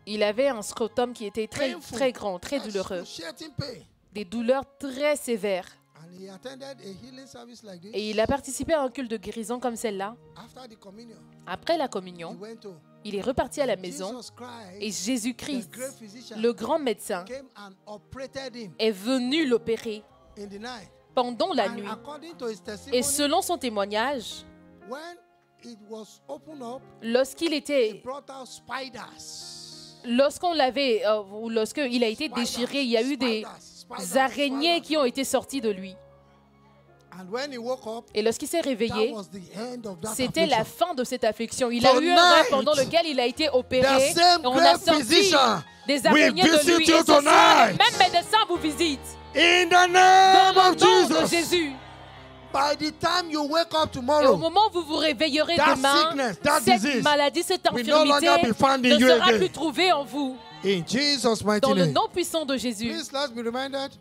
Il avait un scrotum qui était très, Painful. très grand, très douloureux. Excruciating pain. Des douleurs très sévères. And he attended a healing service like this. Et il a participé à un culte de guérison comme celle-là. After the communion, Après la he communion, went home. il est reparti à la maison Jesus Christ, et Jésus-Christ, the great physician, le grand médecin, came and operated him est venu l'opérer in the night. pendant la And nuit. according to his testimony, Et selon son témoignage, when it was opened up, lorsqu'il he était, brought out spiders. lorsqu'on l'avait, ou lorsqu'il a été déchiré, il y a eu des araignées qui ont été sorties de lui. And when he woke up, Et lorsqu'il s'est that réveillé, was the end of that c'était la affliction. fin de cette affliction. Il a eu un rêve pendant lequel il a été opéré. The same Et on a great sorti physician des araignées will de visit lui. you Et ce soir, le tonight. même médecin vous visite. In the name Dans of le nom de Jesus. Jésus. By the time you wake up Et au tomorrow, moment où vous vous réveillerez that demain, sickness, that cette disease maladie, cette will no longer infirmité be found in ne you sera again. plus trouvée en vous. In Jesus' mighty Dans le name. nom puissant de Jésus. Please let's be reminded,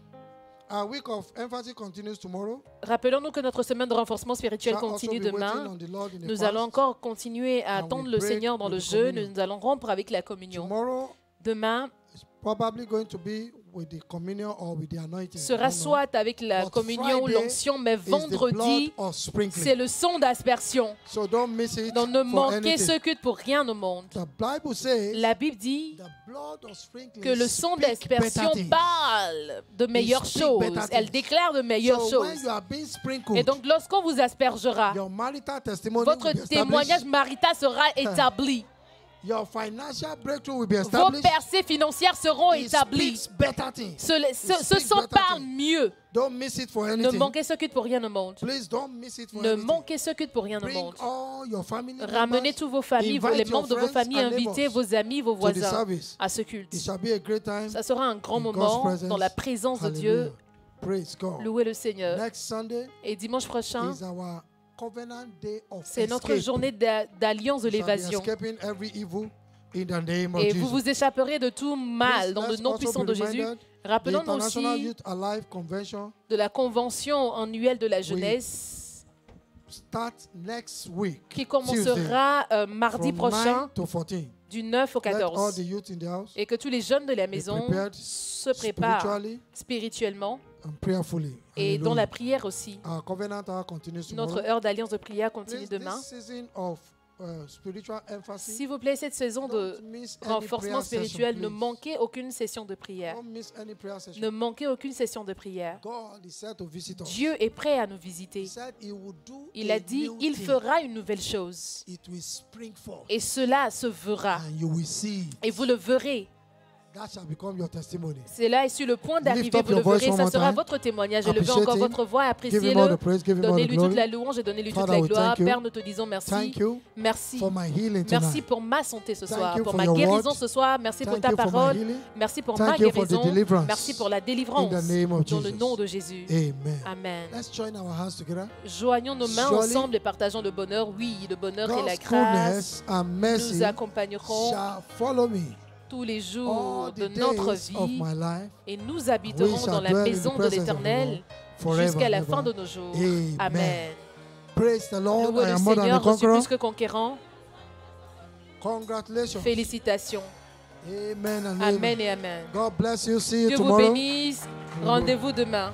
our week of emphasis continues tomorrow. Rappelons-nous que notre semaine de renforcement spirituel Shall also continue be waiting demain. on the Lord in a Nous fast. allons encore continuer à And attendre we le break Seigneur dans with le the jeûne. communion. Nous allons rompre avec la communion. Tomorrow Demain is probably going to be with the communion or with the anointing. I sera don't know. soit avec la But communion ou Friday l'onction, mais is the vendredi, blood of sprinkling. c'est le son d'aspersion. So don't miss it Donc ne for manquez anything. ce culte pour rien au monde. The Bible says La Bible dit the blood of sprinkling que le son speak d'aspersion better things. parle de meilleures speak choses. better Elle things. déclare de meilleures So when choses. you are being sprinkled, Et donc lorsqu'on vous aspergera, your marital testimony votre will be témoignage established. marital sera établi. Your financial breakthrough will be Vos established. percées financières seront It établies. speaks better things. Ce speaks son better parle things. mieux. Don't miss it for Ne anything. manquez ce culte pour rien au monde. Please don't miss it for Ne anything. manquez ce culte pour rien au Bring monde. all your family Ramenez members tous vos familles, invite les your membres de vos friends familles, and invitez neighbors vos amis, vos to the voisins service. à ce culte. It shall be a great time. Ça sera un grand in God's moment presence. dans la présence de Hallelujah. Dieu. Praise God. Louez le Seigneur. Next Sunday Et dimanche prochain, is our covenant day of c'est notre escape. journée d'alliance de We shall be l'évasion. escaping every evil in the name of Et Jesus. vous vous échapperez de tout mal Please, dans le let's nom also puissant be de Jésus. reminded, the Rappelons-nous International aussi Youth Alive Convention de la convention annuelle de la jeunesse start next week, qui Tuesday, commencera mardi from prochain 9 to 14. du 9 au Let all 14. the youth in the house Et que tous les jeunes de la maison prepared se préparent spiritually spirituellement and prayerfully. et dans Hallelujah. la prière aussi. Our covenant hour continues tomorrow. Notre heure d'alliance de prière continue Please, demain. this season of spiritual emphasis, S'il vous plaît, cette saison de don't miss any renforcement prayer session, spirituel, ne please. manquez aucune session de prière. Don't miss any prayer session. Ne manquez aucune session de prière. God is set to visit us. Dieu est prêt à nous visiter. He said he would do Il a a dit, new il thing. fera une nouvelle chose. It will spring forth, Et cela se verra. and you will see. Et vous le verrez. That shall become your testimony. Cela est sur le point Lift d'arriver, up vous le your voice verrez. one Ça more sera time. votre témoignage. Élevez Appreciate encore him. votre voix, Give him all the appréciez-le. praise, give him all the Donnez-lui toute glory. la louange et donnez-lui toute Father, la we gloire. thank you. Père, nous te disons merci. Thank you Merci. for my healing Merci tonight. pour ma santé ce Thank soir, you pour for ma your guérison word. ce soir. Merci pour Thank ta you for my parole. healing. Merci pour Thank ma you for the guérison. deliverance. Merci pour la délivrance. In the name of Dans le Jesus. nom de Jésus. Amen. Amen. Let's join our hands together. Joignons nos mains Surely, ensemble et partageons le bonheur. Oui, le bonheur et la God's grâce goodness and mercy nous accompagneront shall follow me tous les jours all de the notre days of vie my life, et nous We habiterons shall dans la dwell in the maison de presence of the l'Éternel Lord forever jusqu'à la and fin ever. de nos jours. Amen. Amen. Praise the Lord. Louez I le am more than a Seigneur, je suis conqueror. plus que conquérant. Congratulations. Félicitations. Amen and Amen amen. et Amen. God bless you. See you Dieu vous tomorrow. bénisse. Rendez-vous demain.